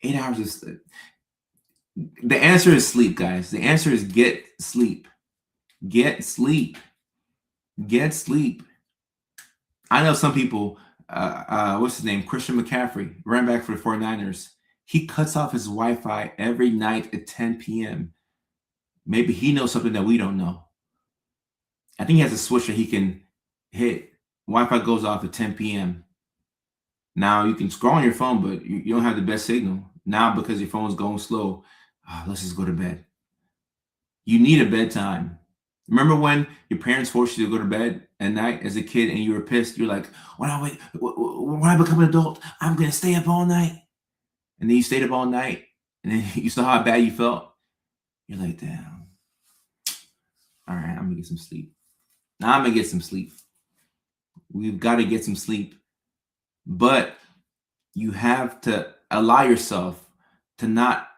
8 hours of sleep. The answer is sleep, guys. The answer is get sleep. Get sleep. Get sleep. I know some people, what's his name? Christian McCaffrey, ran back for the 49ers. He cuts off his Wi-Fi every night at 10 p.m. Maybe he knows something that we don't know. I think he has a switch that he can hit. Wi-Fi goes off at 10 p.m. Now you can scroll on your phone, but you don't have the best signal. Now because your phone's going slow, let's just go to bed. You need a bedtime. Remember when your parents forced you to go to bed at night as a kid and you were pissed? You're like, when I become an adult, I'm going to stay up all night. And then you stayed up all night and then you saw how bad you felt. You're like, damn. All right, I'm going to get some sleep. Now I'm going to get some sleep. We've got to get some sleep. But you have to allow yourself to not,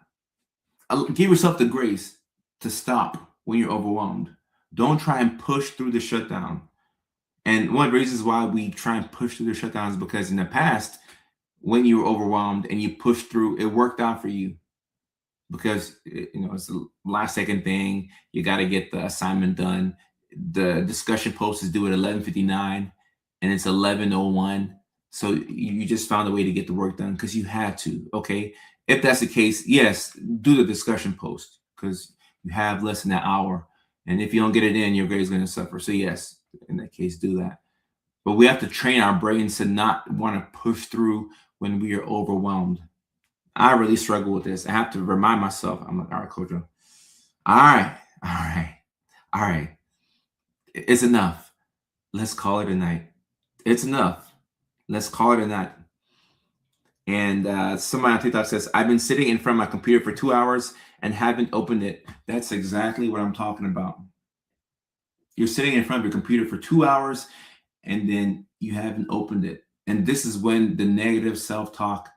give yourself the grace to stop when you're overwhelmed. Don't try and push through the shutdown. And one of the reasons why we try and push through the shutdown is because in the past, when you were overwhelmed and you pushed through, it worked out for you. Because it's a last second thing. You got to get the assignment done. The discussion post is due at 11:59 and it's 11:01. So you just found a way to get the work done because you had to. Okay. If that's the case, yes, do the discussion post because you have less than an hour. And if you don't get it in, your grade is going to suffer. So yes, in that case, do that. But we have to train our brains to not want to push through when we are overwhelmed. I really struggle with this. I have to remind myself. I'm like, all right, Kojo. All right. It's enough. Let's call it a night. It's enough. Let's call it a night. And somebody on TikTok says, I've been sitting in front of my computer for 2 hours and haven't opened it. That's exactly what I'm talking about. You're sitting in front of your computer for 2 hours and then you haven't opened it. And this is when the negative self-talk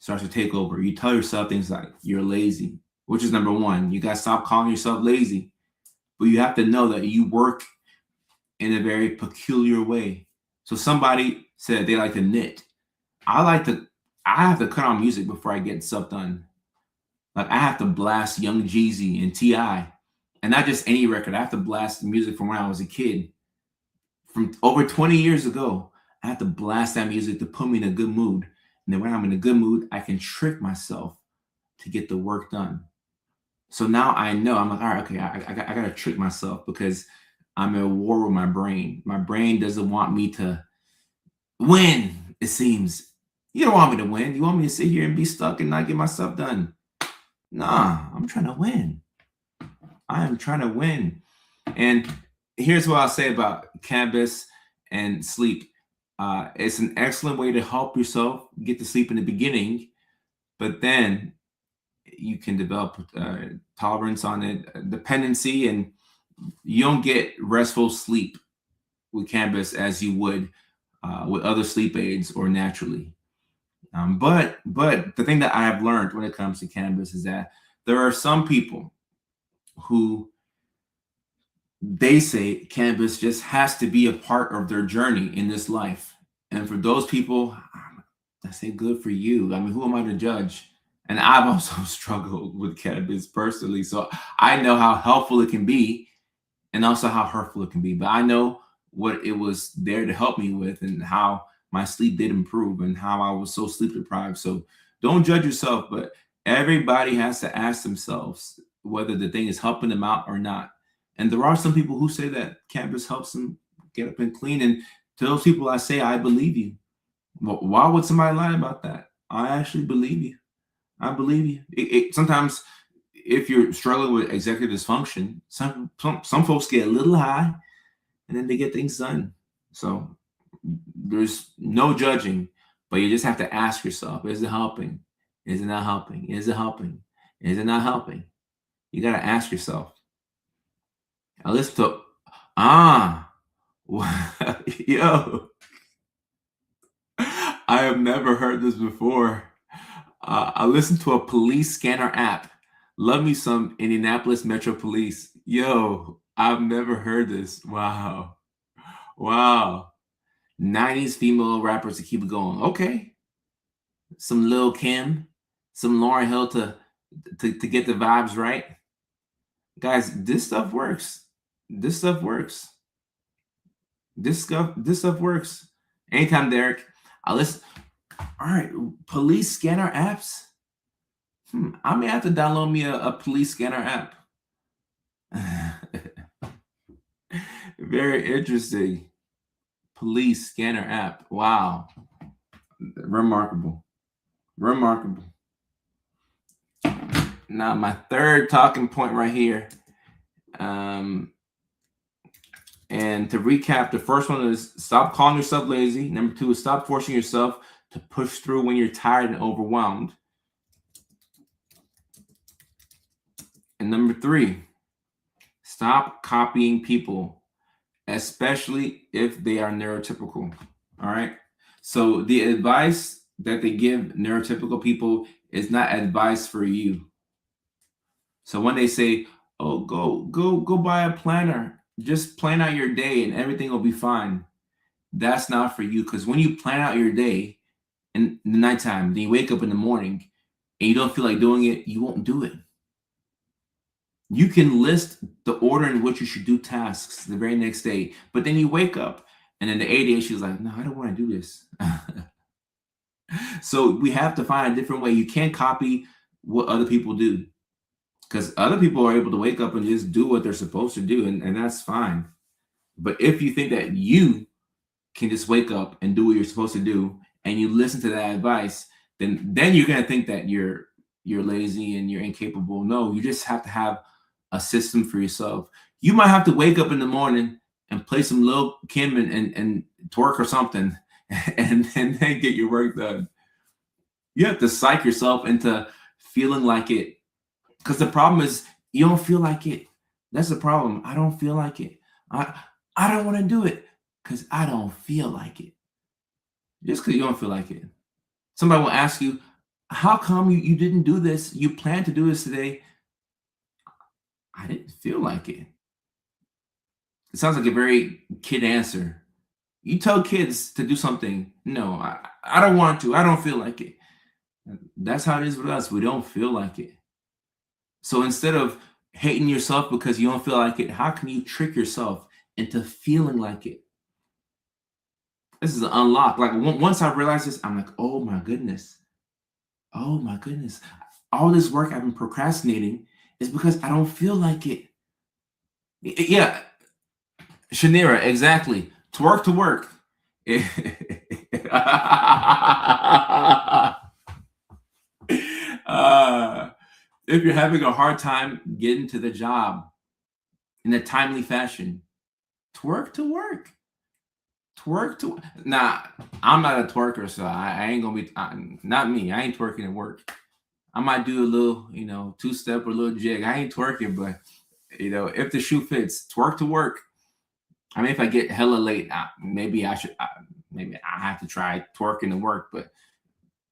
starts to take over. You tell yourself things like you're lazy, which is number one. You got to stop calling yourself lazy. But you have to know that you work in a very peculiar way. So somebody said they like to knit. I have to cut on music before I get stuff done. Like I have to blast Young Jeezy and T.I. And not just any record. I have to blast music from when I was a kid. From over 20 years ago, I have to blast that music to put me in a good mood. And then when I'm in a good mood, I can trick myself to get the work done. So now I know I'm like, all right, okay, I got to trick myself because I'm at war with my brain. My brain doesn't want me to win, it seems. You don't want me to win. You want me to sit here and be stuck and not get my stuff done. Nah, I'm trying to win. I am trying to win. And here's what I'll say about cannabis and sleep. It's an excellent way to help yourself get to sleep in the beginning, but then you can develop tolerance on it, dependency, and you don't get restful sleep with cannabis as you would with other sleep aids or naturally. But the thing that I have learned when it comes to cannabis is that there are some people who they say cannabis just has to be a part of their journey in this life. And for those people, I say good for you. I mean, who am I to judge? And I've also struggled with cannabis personally. So I know how helpful it can be and also how hurtful it can be. But I know what it was there to help me with and how my sleep did improve and how I was so sleep deprived. So don't judge yourself, but everybody has to ask themselves whether the thing is helping them out or not. And there are some people who say that cannabis helps them get up and clean. And to those people, I say, I believe you. Why would somebody lie about that? I actually believe you. I believe you. Sometimes, if you're struggling with executive dysfunction, some folks get a little high, and then they get things done. So there's no judging, but you just have to ask yourself: is it helping? Is it not helping? Is it helping? Is it not helping? You got to ask yourself. I listen to yo. I have never heard this before. I listened to a police scanner app. Love me some Indianapolis Metro Police. Yo, I've never heard this. Wow. Wow. 90s female rappers to keep it going. Okay. Some Lil Kim, some Lauryn Hill to get the vibes right. Guys, this stuff works. This stuff works. This stuff works. Anytime, Derek. I listen. All right, police scanner apps. I may have to download me a police scanner app. Very interesting. Police scanner app. Wow. Remarkable. Remarkable. Now, my third talking point right here. And to recap, the first one is stop calling yourself lazy. Number two is stop forcing yourself to push through when you're tired and overwhelmed. And number three, stop copying people, especially if they are neurotypical. All right. So the advice that they give neurotypical people is not advice for you. So when they say, "Oh, go buy a planner. Just plan out your day and everything will be fine." That's not for you, because when you plan out your day in the nighttime, then you wake up in the morning and you don't feel like doing it, you won't do it. You can list the order in which you should do tasks the very next day, but then you wake up and then the ADHD is like, no, I don't want to do this. So we have to find a different way. You can't copy what other people do, because other people are able to wake up and just do what they're supposed to do, and that's fine. But if you think that you can just wake up and do what you're supposed to do and you listen to that advice, then you're going to think that you're lazy and you're incapable. No, you just have to have a system for yourself. You might have to wake up in the morning and play some Lil Kim and twerk or something and then get your work done. You have to psych yourself into feeling like it, because the problem is you don't feel like it. That's the problem. I don't feel like it. I don't want to do it because I don't feel like it. Just because you don't feel like it. Somebody will ask you, How come you didn't do this? You planned to do this today. I didn't feel like it. It sounds like a very kid answer. You tell kids to do something. No, I don't want to. I don't feel like it. That's how it is with us. We don't feel like it. So instead of hating yourself because you don't feel like it, how can you trick yourself into feeling like it? This is an unlock. Like once I realized this, I'm like, oh my goodness. Oh my goodness. All this work I've been procrastinating is because I don't feel like it. Yeah, Shanira, exactly. Twerk to work. If you're having a hard time getting to the job in a timely fashion, twerk to work. Twerk to Nah. I'm not a twerker, so I ain't gonna be. Not me. I ain't twerking at work. I might do a little, two step or a little jig. I ain't twerking, but if the shoe fits, twerk to work. I mean, if I get hella late, maybe I should. Maybe I have to try twerking to work, but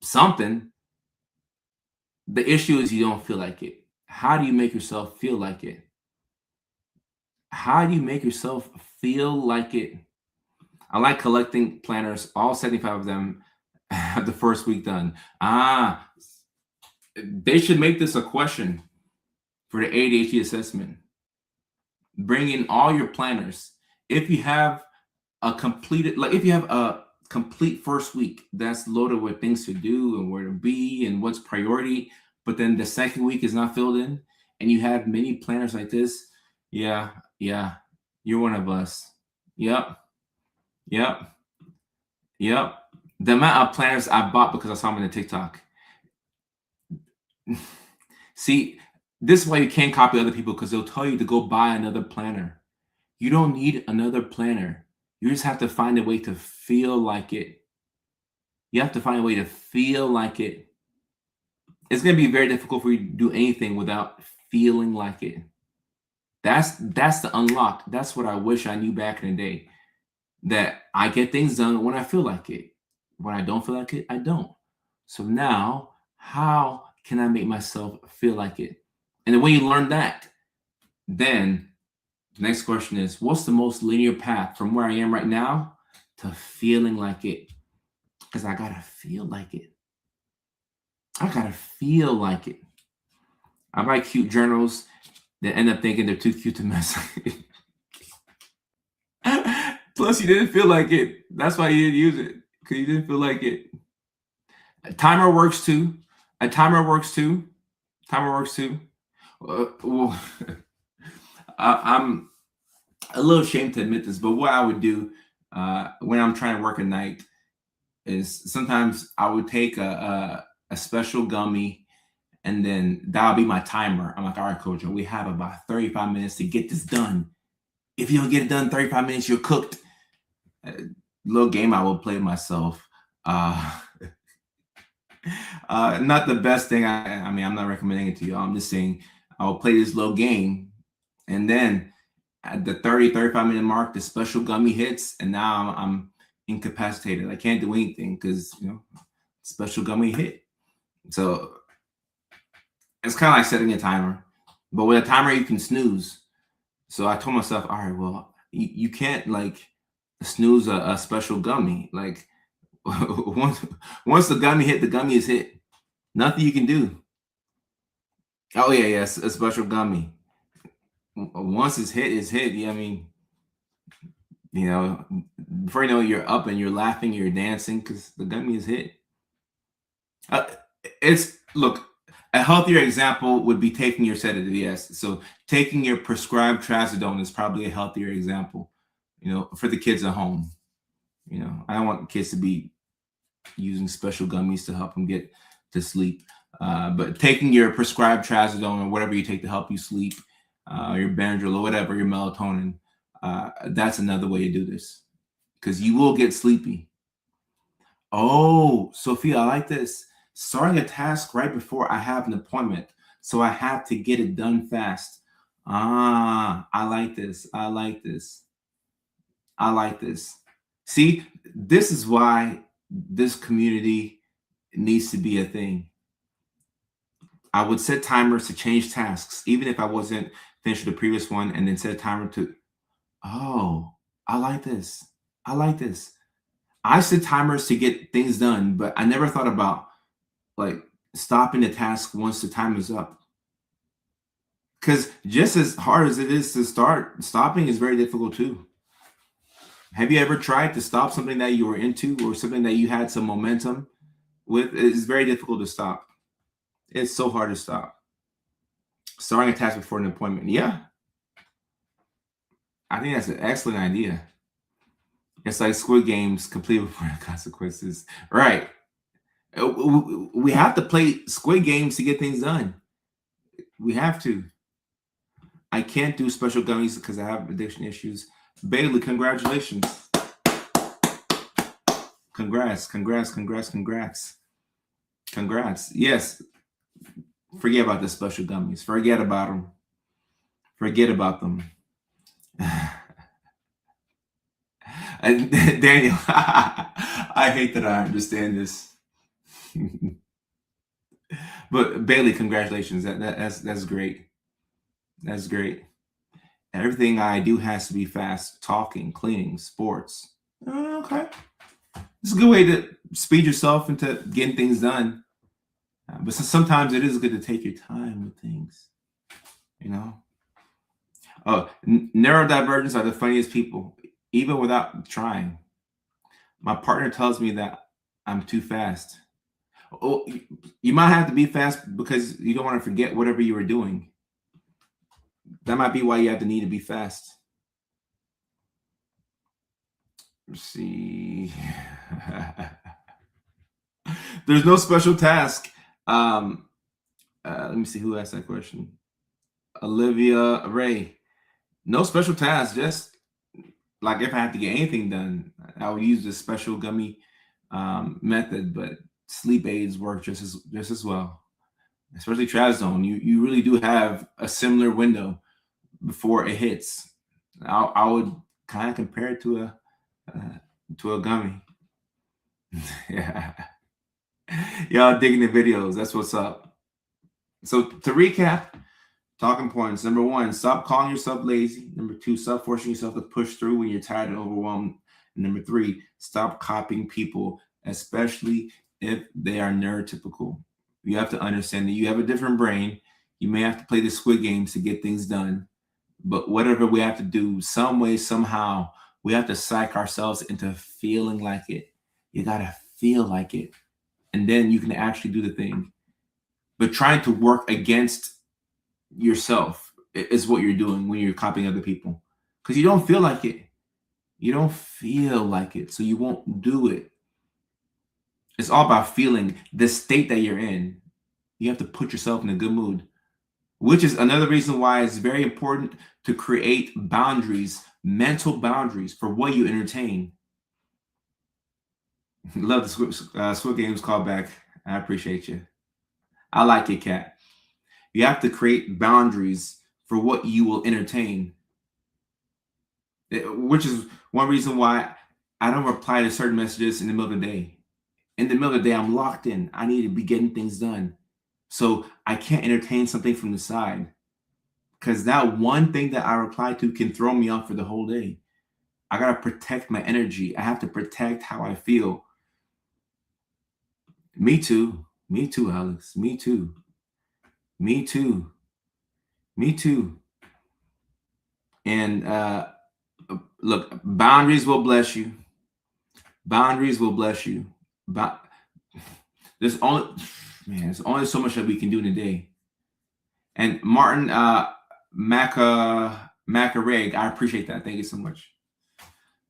something. The issue is you don't feel like it. How do you make yourself feel like it? How do you make yourself feel like it? I like collecting planners, all 75 of them have the first week done. They should make this a question for the ADHD assessment. Bring in all your planners. If you have if you have a complete first week that's loaded with things to do and where to be and what's priority, but then the second week is not filled in, and you have many planners like this, yeah, yeah, you're one of us. Yep, yep, yep. The amount of planners I bought because I saw them in the TikTok. See, this is why you can't copy other people, because they'll tell you to go buy another planner. You don't need another planner. You just have to find a way to feel like it. You have to find a way to feel like it. It's going to be very difficult for you to do anything without feeling like it. That's the unlock. That's what I wish I knew back in the day. That I get things done when I feel like it. When I don't feel like it, I don't. So now, how can I make myself feel like it? And then when you learn that, then the next question is, what's the most linear path from where I am right now to feeling like it? Because I gotta feel like it. I gotta feel like it. I buy cute journals that end up thinking they're too cute to mess. Plus, you didn't feel like it. That's why you didn't use it, because you didn't feel like it. A timer works too. A timer works too. Timer works too. Well, I'm a little ashamed to admit this, but what I would do when I'm trying to work at night is sometimes I would take a special gummy, and then that'll be my timer. I'm like, all right, Coach, we have about 35 minutes to get this done. If you don't get it done in 35 minutes, you're cooked. Little game I will play myself. Not the best thing. I mean, I'm not recommending it to you. I'm just saying I'll play this little game, and then at the 35-minute mark, the special gummy hits, and now I'm incapacitated. I can't do anything because special gummy hit. So it's kind of like setting a timer, but with a timer you can snooze. So I told myself, all right, well, you can't like snooze a special gummy. Like once the gummy hit, the gummy is hit. Nothing you can do. Oh yeah, yes, a special gummy. Once it's hit, it's hit. Yeah, I mean, before you know it, you're up and you're laughing, you're dancing because the gummy is hit. Uh, it's look. A healthier example would be taking your sedative. Yes, so taking your prescribed trazodone is probably a healthier example. For the kids at home. I don't want kids to be using special gummies to help them get to sleep. But taking your prescribed trazodone or whatever you take to help you sleep, your Benadryl or whatever, your melatonin, that's another way to do this, because you will get sleepy. Oh, Sophia, I like this. Starting a task right before I have an appointment, so I have to get it done fast. I like this. I like this. I like this. See, this is why this community needs to be a thing. I would set timers to change tasks, even if I wasn't finished with the previous one, and then set a timer to, oh, I like this. I like this. I set timers to get things done, but I never thought about like stopping the task once the time is up. Because just as hard as it is to start, stopping is very difficult too. Have you ever tried to stop something that you were into or something that you had some momentum with? It's very difficult to stop. It's so hard to stop. Starting a task before an appointment. Yeah, I think that's an excellent idea. It's like Squid Games complete before the consequences. Right. We have to play Squid Games to get things done. We have to. I can't do special gummies because I have addiction issues. Bailey, congratulations. Congrats, congrats, congrats, congrats. Congrats. Yes. Forget about the special gummies. Forget about them. Forget about them. And Daniel, I hate that I understand this. But Bailey, congratulations. That's great. That's great. Everything I do has to be fast. Talking, cleaning, sports. Okay. It's a good way to speed yourself into getting things done. But sometimes it is good to take your time with things. You know? Oh, neurodivergents are the funniest people, even without trying. My partner tells me that I'm too fast. Oh, you might have to be fast because you don't want to forget whatever you were doing. That might be why you have the need to be fast. Let's see. There's no special task. Let me see who asked that question. Olivia Ray. No special task. Just like if I have to get anything done, I would use the special gummy method. But sleep aids work just as well. Especially trazodone. You really do have a similar window before it hits. I would kind of compare it to a gummy. Yeah. Y'all digging the videos. That's what's up. So to recap, talking points. Number 1, stop calling yourself lazy. Number 2, stop forcing yourself to push through when you're tired and overwhelmed. And number 3, stop copying people, especially if they are neurotypical. You have to understand that you have a different brain. You may have to play the Squid Games to get things done. But whatever we have to do, some way, somehow, we have to psych ourselves into feeling like it. You got to feel like it. And then you can actually do the thing. But trying to work against yourself is what you're doing when you're copying other people. Because you don't feel like it. You don't feel like it. So you won't do it. It's all about feeling the state that you're in. You have to put yourself in a good mood. Which is another reason why it's very important to create boundaries, mental boundaries for what you entertain. Love the Squid Games callback. I appreciate you. I like it, Kat. You have to create boundaries for what you will entertain. Which is one reason why I don't reply to certain messages in the middle of the day. In the middle of the day, I'm locked in. I need to be getting things done. So I can't entertain something from the side. Because that one thing that I reply to can throw me off for the whole day. I got to protect my energy. I have to protect how I feel. Me too. Me too, Alex. Me too. Me too. Me too. And look, boundaries will bless you. Boundaries will bless you. There's only so much that we can do in a day. And Martin Macareg, I appreciate that. Thank you so much.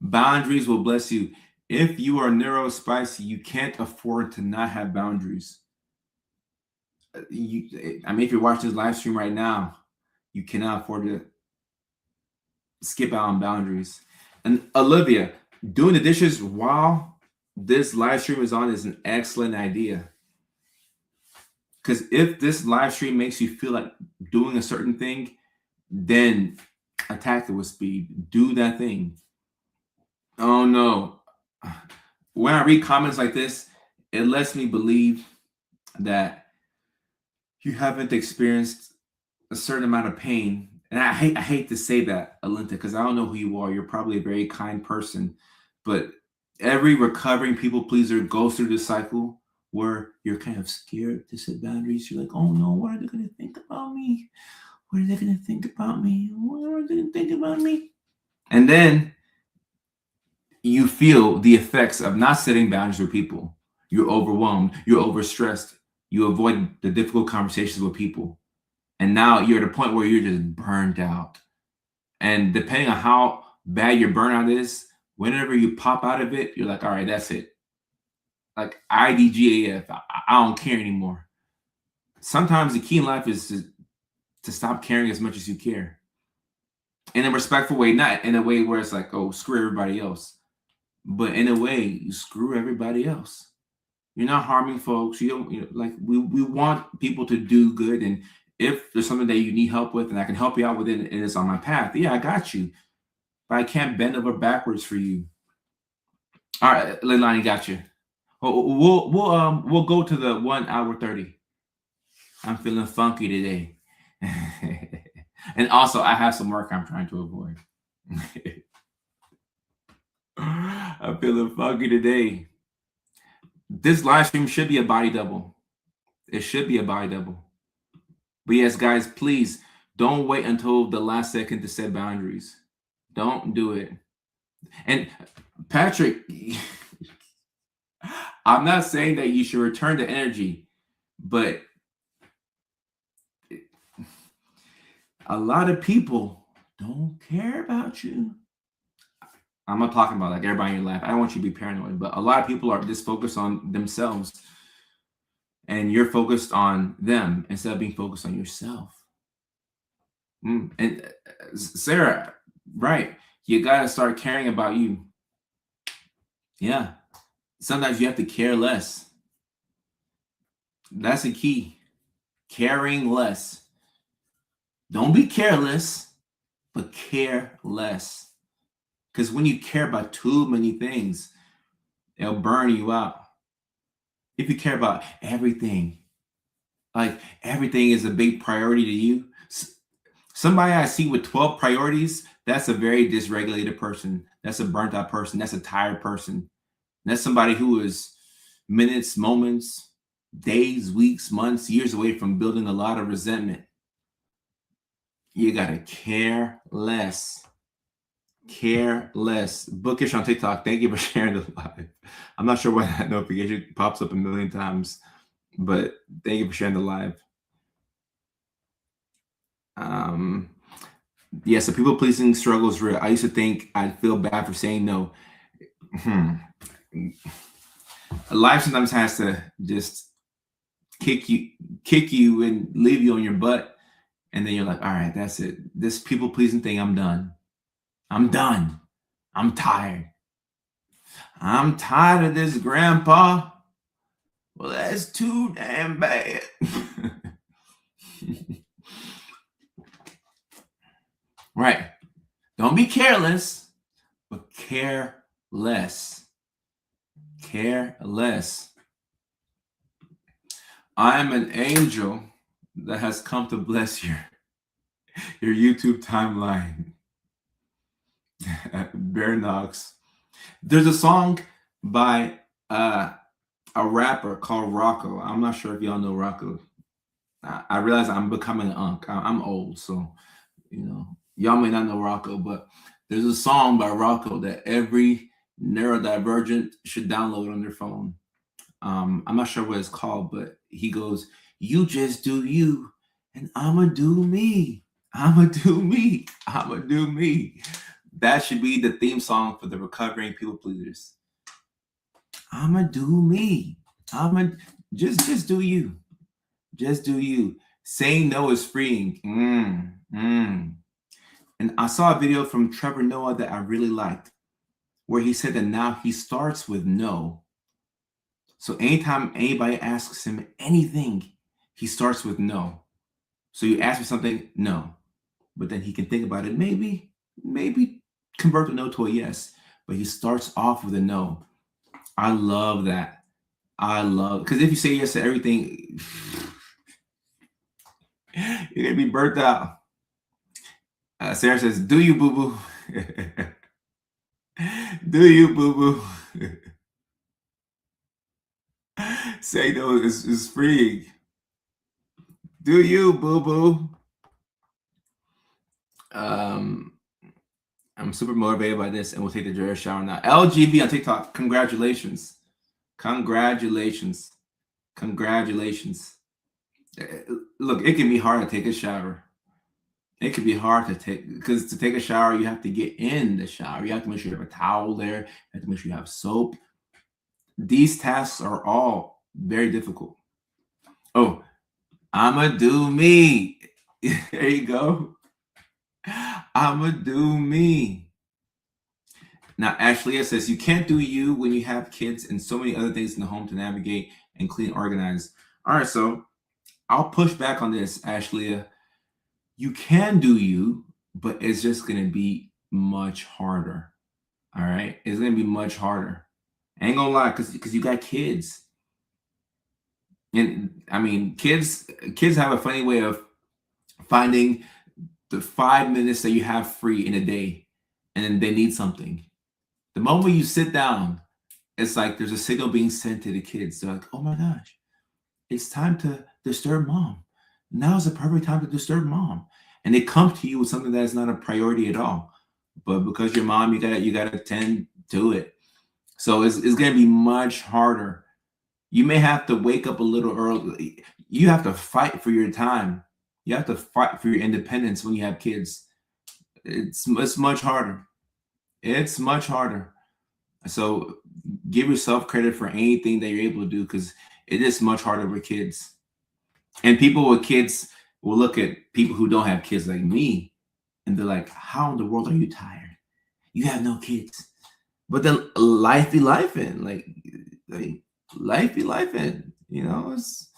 Boundaries will bless you. If you are neurospicy, you can't afford to not have boundaries. If you're watching this live stream right now, you cannot afford to skip out on boundaries. And Olivia, doing the dishes while this live stream is on is an excellent idea. Because if this live stream makes you feel like doing a certain thing, then attack it with speed. Do that thing. Oh no. When I read comments like this, it lets me believe that you haven't experienced a certain amount of pain. And I hate to say that, Alinta, because I don't know who you are. You're probably a very kind person, but every recovering people pleaser goes through this cycle where you're kind of scared to set boundaries. You're like, oh no, what are they going to think about me? What are they going to think about me? What are they going to think about me? And then you feel the effects of not setting boundaries with people. You're overwhelmed. You're overstressed. You avoid the difficult conversations with people. And now you're at a point where you're just burned out. And depending on how bad your burnout is, whenever you pop out of it, you're like, all right, that's it. Like IDGAF, I don't care anymore. Sometimes the key in life is to stop caring as much as you care. In a respectful way, not in a way where it's like, oh, screw everybody else. But in a way, you screw everybody else. You're not harming folks. You don't, like we want people to do good. And if there's something that you need help with and I can help you out with it and it's on my path, yeah, I got you. But I can't bend over backwards for you. All right, Leilani, got you. We'll go to the 1 hour 30. I'm feeling funky today. And also I have some work I'm trying to avoid. I'm feeling funky today. This live stream should be a body double. It should be a body double. But yes, guys, please don't wait until the last second to set boundaries. Don't do it. And Patrick, I'm not saying that you should return the energy, but a lot of people don't care about you. I'm not talking about like everybody in your life. I don't want you to be paranoid, but a lot of people are just focused on themselves. And you're focused on them instead of being focused on yourself. And Sarah, right. You got to start caring about you. Yeah. Sometimes you have to care less. That's the key. Caring less. Don't be careless, but care less. Because when you care about too many things, it'll burn you out. If you care about everything, like everything is a big priority to you. Somebody I see with 12 priorities, that's a very dysregulated person. That's a burnt out person. That's a tired person. That's somebody who is minutes, moments, days, weeks, months, years away from building a lot of resentment. You got to care less. Care less. Bookish on TikTok. Thank you for sharing the live. I'm not sure why that notification pops up a million times, but thank you for sharing the live. Yes, the people pleasing struggle is real. I used to think I'd feel bad for saying no. Life sometimes has to just kick you and leave you on your butt. And then you're like, all right, that's it. This people pleasing thing, I'm done. I'm done. I'm tired. I'm tired of this, Grandpa. Well, that's too damn bad. Right. Don't be careless, but care less. Care less. I am an angel that has come to bless your YouTube timeline. Bear Knox. There's a song by a rapper called Rocco. I'm not sure if y'all know Rocco. I realize I'm becoming an unk. I'm old, so y'all may not know Rocco, but there's a song by Rocco that every neurodivergent should download on their phone. I'm not sure what it's called, but he goes, "You just do you, and I'ma do me. I'ma do me. I'ma do me." That should be the theme song for the recovering people pleasers. I'ma do me. I'ma just do you. Just do you. Saying no is freeing. And I saw a video from Trevor Noah that I really liked, where he said that now he starts with no. So anytime anybody asks him anything, he starts with no. So you ask for something, no. But then he can think about it, maybe convert the no to a yes. But he starts off with a no. I love that. Because if you say yes to everything, You're gonna be burnt out. Sarah says, "Do you, boo boo? Do you, boo boo?" Say no is freeing. Do you, boo boo? Um, I'm super motivated by this, and we'll take the Jura shower now. LGB on TikTok, congratulations, congratulations, congratulations. Look, it can be hard to take a shower. It can be hard to take because to take a shower, you have to get in the shower. You have to make sure you have a towel there. You have to make sure you have soap. These tasks are all very difficult. Oh, I'ma do me. There you go. I'ma do me. Now, Ashley says you can't do you when you have kids and so many other things in the home to navigate and clean, organize. All right, so I'll push back on this, Ashley. You can do you, but it's just gonna be much harder. All right, it's gonna be much harder. I ain't gonna lie, because you got kids, and I mean, kids have a funny way of finding the 5 minutes that you have free in a day, and then they need something. The moment you sit down, it's like there's a signal being sent to the kids. They're like, "Oh my gosh, it's time to disturb mom. Now's the perfect time to disturb mom." And they come to you with something that is not a priority at all. But because you're mom, you gotta tend to it. So it's gonna be much harder. You may have to wake up a little early. You have to fight for your time. You have to fight for your independence when you have kids. It's much harder. It's much harder. So give yourself credit for anything that you're able to do because it is much harder with kids. And people with kids will look at people who don't have kids like me and they're like, how in the world are you tired? You have no kids. But then life be life in like life be life in, it's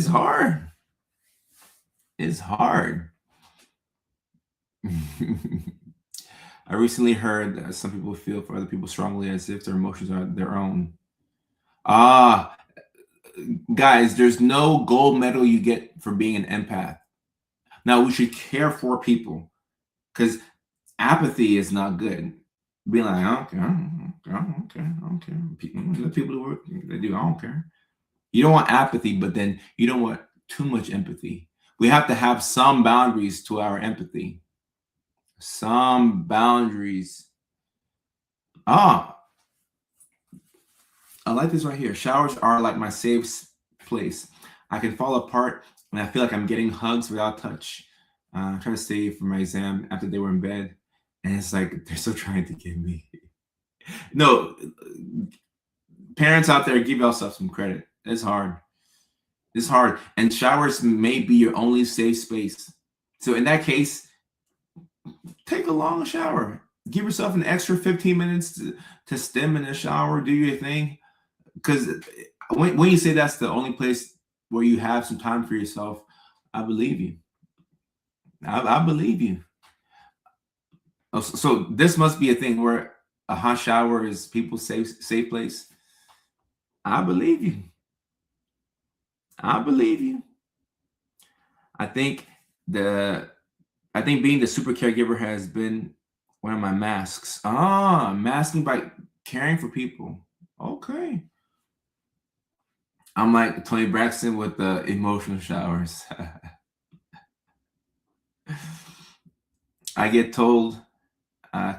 hard. It's hard. I recently heard that some people feel for other people strongly as if their emotions are their own. Ah, guys, there's no gold medal you get for being an empath. Now, we should care for people because apathy is not good. Being like, I don't care, I don't care, I don't care. The people who work, they do, I don't care. You don't want apathy, but then you don't want too much empathy. We have to have some boundaries to our empathy. Some boundaries. Ah, I like this right here. Showers are like my safe place. I can fall apart and I feel like I'm getting hugs without touch. I'm trying to stay for my exam after they were in bed. And it's like they're still trying to get me. No, parents out there, give yourself some credit. It's hard. It's hard. And showers may be your only safe space. So in that case, take a long shower. Give yourself an extra 15 minutes to stem in the shower, do your thing. Because when you say that's the only place where you have some time for yourself, I believe you. I believe you. So this must be a thing where a hot shower is people's safe place. I believe you. I believe you. I think the I think being the super caregiver has been one of my masks. Masking by caring for people. Okay. I'm like Tony Braxton with the emotional showers. I get told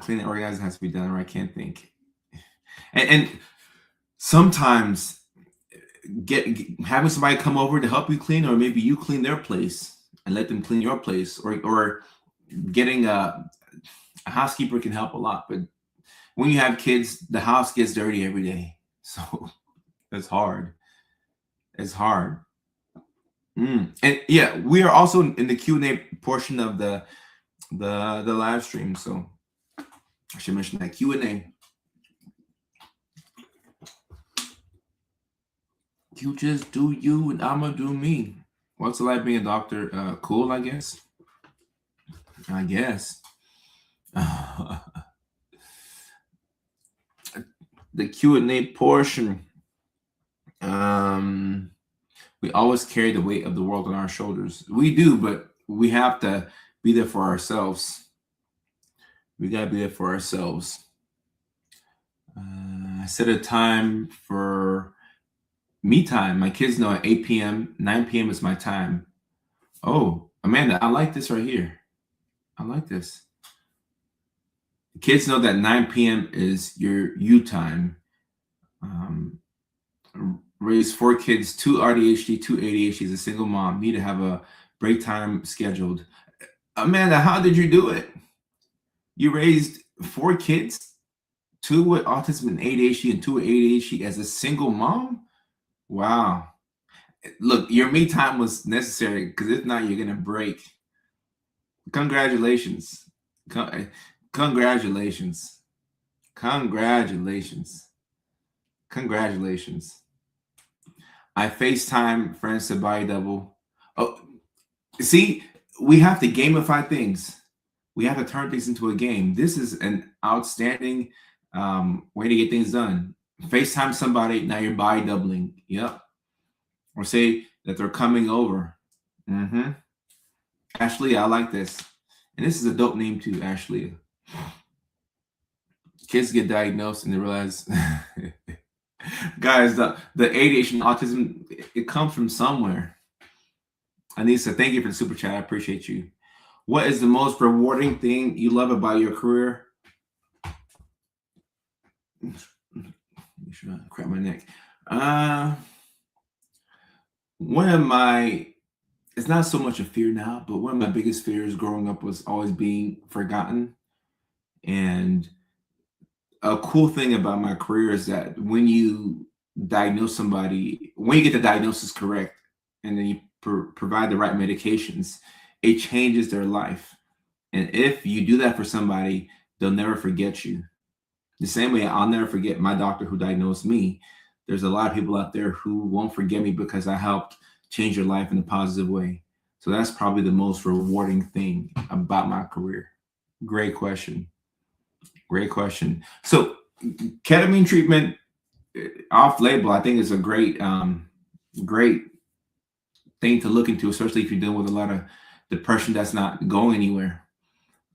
cleaning and organizing has to be done or I can't think. And sometimes having somebody come over to help you clean, or maybe you clean their place and let them clean your place, or getting a housekeeper can help a lot. But when you have kids, the house gets dirty every day, so it's hard. It's hard. And yeah, we are also in the Q&A portion of the live stream, so I should mention that Q&A. You just do you, and I'ma do me. What's it like being a doctor? Cool, I guess. I guess. The Q&A portion. We always carry the weight of the world on our shoulders. We do, but we have to be there for ourselves. We got to be there for ourselves. I set a time for me time. My kids know at 8 p.m., 9 p.m. is my time. Oh, Amanda, I like this right here. I like this. The kids know that 9 p.m. is your you time. Raise 4 kids, 2 AuDHD, 2 ADHD as a single mom. Need to have a break time scheduled. Amanda, how did you do it? You raised 4 kids, 2 with autism and ADHD and 2 with ADHD as a single mom? Wow. Look, your me time was necessary because if not, you're going to break. Congratulations. Congratulations. Congratulations. Congratulations. I FaceTime friends to buy double. Oh, see, we have to gamify things. We have to turn things into a game. This is an outstanding way to get things done. FaceTime somebody, now you're buy doubling. Yep. Or say that they're coming over. Mm-hmm. Ashley, I like this. And this is a dope name too, Ashley. Kids get diagnosed and they realize, guys, the ADHD and autism, it comes from somewhere. Anissa, thank you for the super chat. I appreciate you. What is the most rewarding thing you love about your career? Make sure I crack my neck. One of my, it's not so much a fear now, but one of my biggest fears growing up was always being forgotten. And a cool thing about my career is that when you diagnose somebody, when you get the diagnosis correct, and then you provide the right medications, it changes their life. And if you do that for somebody, they'll never forget you. The same way I'll never forget my doctor who diagnosed me. There's a lot of people out there who won't forget me because I helped change their life in a positive way. So that's probably the most rewarding thing about my career. Great question. Great question. So ketamine treatment off label, I think is a great, great thing to look into, especially if you're dealing with a lot of depression that's not going anywhere.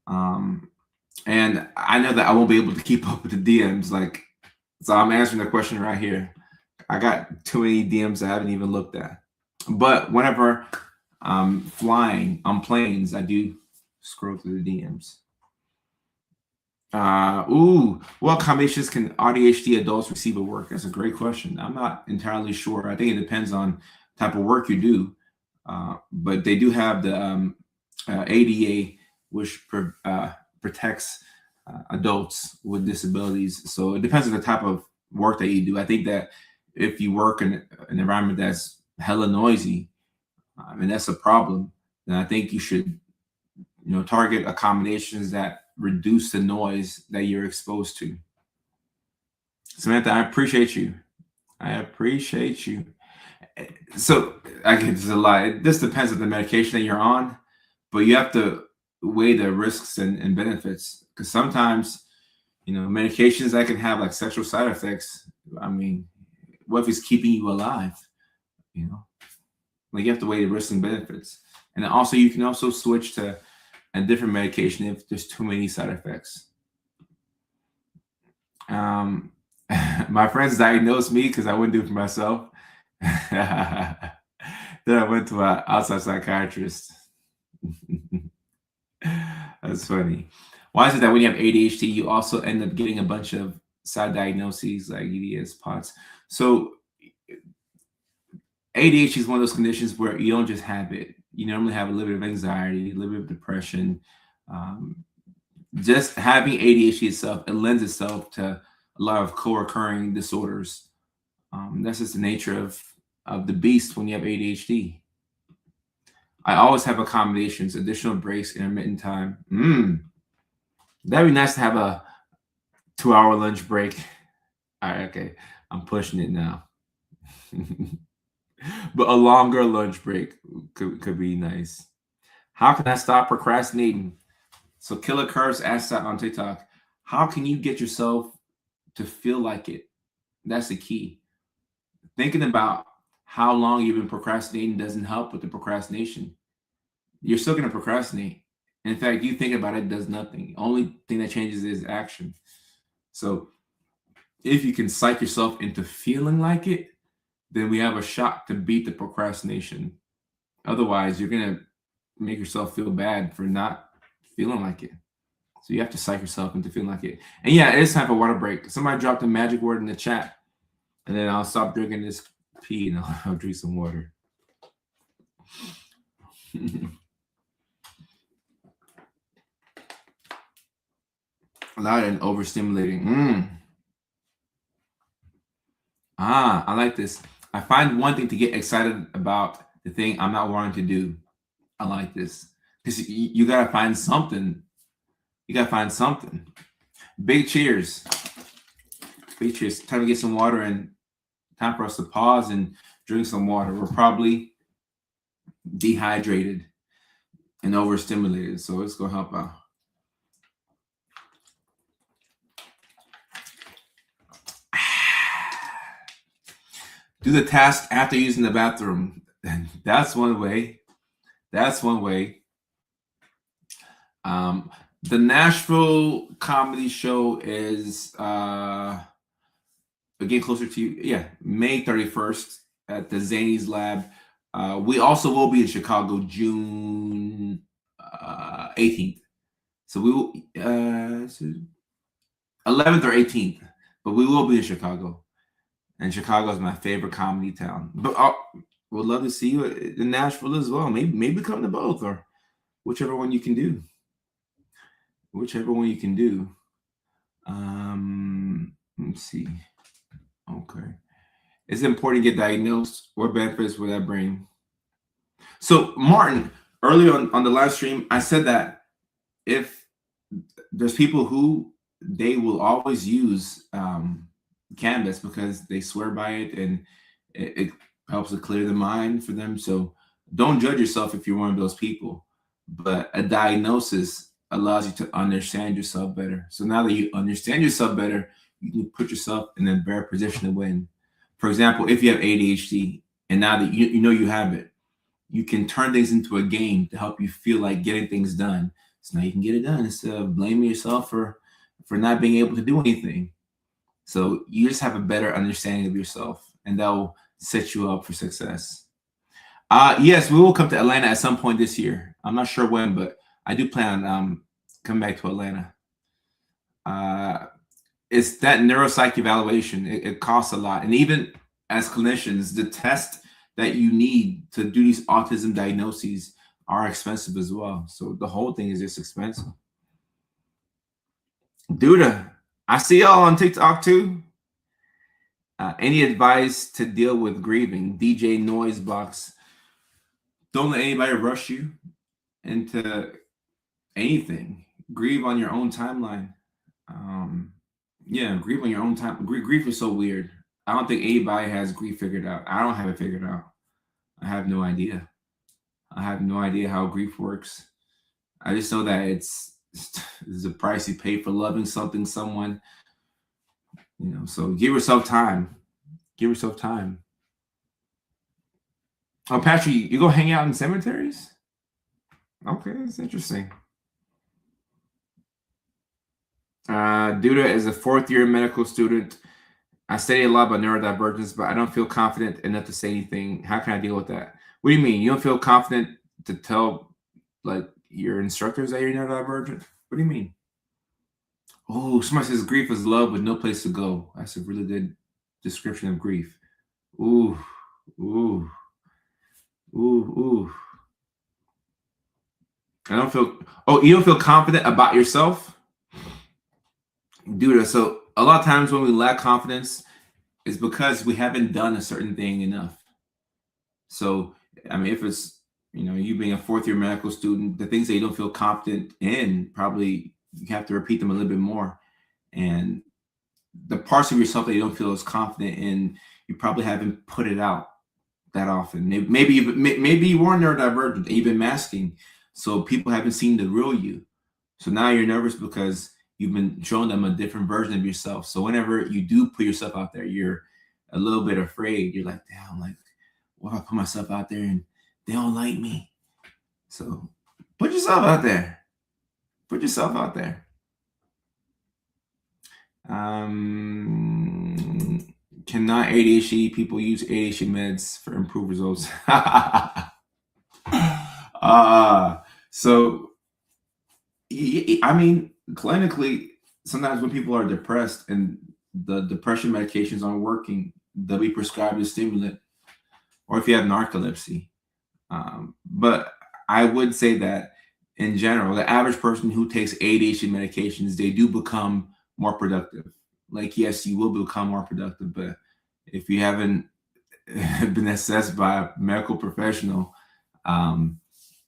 And I know that I won't be able to keep up with the DMs. So I'm answering the question right here. I got too many DMs I haven't even looked at. But whenever I'm flying on planes, I do scroll through the DMs. What combinations can AuDHD adults receive at work? That's a great question. I'm not entirely sure. I think it depends on type of work you do. But they do have the ADA, which protects adults with disabilities. So it depends on the type of work that you do. I think that if you work in an environment that's hella noisy, and that's a problem, then I think you should, target accommodations that reduce the noise that you're exposed to. Samantha, I appreciate you. I appreciate you. So I get this a lot. It just depends on the medication that you're on, but you have to weigh the risks and benefits, because sometimes, medications that can have like sexual side effects. I mean, what if it's keeping you alive? Like you have to weigh the risks and benefits, and also you can also switch to a different medication if there's too many side effects. My friends diagnosed me because I wouldn't do it for myself. Then I went to an outside psychiatrist. That's funny. Why is it that when you have ADHD, you also end up getting a bunch of side diagnoses like EDS, POTS? So ADHD is one of those conditions where you don't just have it. You normally have a little bit of anxiety, a little bit of depression. Just having ADHD itself, it lends itself to a lot of co-occurring disorders. That's just the nature of the beast when you have ADHD. I always have accommodations, additional breaks, intermittent time. That'd be nice to have a 2-hour lunch break. All right, okay. I'm pushing it now. But a longer lunch break could be nice. How can I stop procrastinating? So Killer Curves asked that on TikTok. How can you get yourself to feel like it? That's the key. Thinking about how long you've been procrastinating doesn't help with the procrastination. You're still going to procrastinate. In fact, you think about it does nothing. Only thing that changes is action. So if you can psych yourself into feeling like it, then we have a shot to beat the procrastination. Otherwise, you're going to make yourself feel bad for not feeling like it. So you have to psych yourself into feeling like it. And yeah, it is time for water break. Somebody dropped a magic word in the chat, and then I'll stop drinking this pee and I'll drink some water. Loud and overstimulating. I like this. I find one thing to get excited about the thing I'm not wanting to do. I like this. Because you got to find something. You got to find something. Big cheers. Big cheers. Time to get some water and time for us to pause and drink some water. We're probably dehydrated and overstimulated. So let's go help out. Do the task after using the bathroom. That's one way. That's one way. The Nashville comedy show is again closer to you. Yeah, May 31st at the Zanies Lab. We also will be in Chicago June 18th. So we will 11th or 18th, but we will be in Chicago. And Chicago is my favorite comedy town. But we'd love to see you in Nashville as well. Maybe come to both, or whichever one you can do. Whichever one you can do. Let's see. Okay. It's important to get diagnosed. What benefits will that bring? So, Martin, earlier on the live stream, I said that if there's people who they will always use Canvas because they swear by it and it helps to clear the mind for them. So don't judge yourself if you're one of those people, but a diagnosis allows you to understand yourself better. So now that you understand yourself better, you can put yourself in a better position to win. For example, if you have ADHD and now that you know you have it, you can turn things into a game to help you feel like getting things done. So now you can get it done instead of blaming yourself for not being able to do anything. So you just have a better understanding of yourself, and that will set you up for success. Yes, we will come to Atlanta at some point this year. I'm not sure when, but I do plan on coming back to Atlanta. It's that neuropsych evaluation. It costs a lot. And even as clinicians, the test that you need to do these autism diagnoses are expensive as well. So the whole thing is just expensive. Duda, I see y'all on TikTok too. Any advice to deal with grieving? DJ Noise Box. Don't let anybody rush you into anything. Grieve on your own timeline. Yeah, grieve on your own time. Grief is so weird. I don't think anybody has grief figured out. I don't have it figured out. I have no idea. I have no idea how grief works. I just know that it's a price you pay for loving someone. So give yourself time. Give yourself time. Oh, Patrick, you go hang out in cemeteries? Okay, that's interesting. Duda is a fourth-year medical student. I study a lot about neurodivergence, but I don't feel confident enough to say anything. How can I deal with that? What do you mean? You don't feel confident to tell your instructors that you're neurodivergent? What do you mean? Oh, somebody says grief is love with no place to go. That's a really good description of grief. Ooh. I don't feel. Oh, you don't feel confident about yourself? Dude, so a lot of times when we lack confidence, it's because we haven't done a certain thing enough. So, I mean, if it's, you being a fourth-year medical student, the things that you don't feel confident in, probably you have to repeat them a little bit more. And the parts of yourself that you don't feel as confident in, you probably haven't put it out that often. Maybe you were neurodivergent and you've been masking, so people haven't seen the real you. So now you're nervous because you've been showing them a different version of yourself. So whenever you do put yourself out there, you're a little bit afraid. You're like, damn, what if I put myself out there and they don't like me? So put yourself out there. Put yourself out there. Cannot ADHD people use ADHD meds for improved results? So I mean, clinically, sometimes when people are depressed and the depression medications aren't working, they'll be prescribed a stimulant, or if you have narcolepsy. But I would say that in general, the average person who takes ADHD medications, they do become more productive. Like, yes, you will become more productive, but if you haven't been assessed by a medical professional,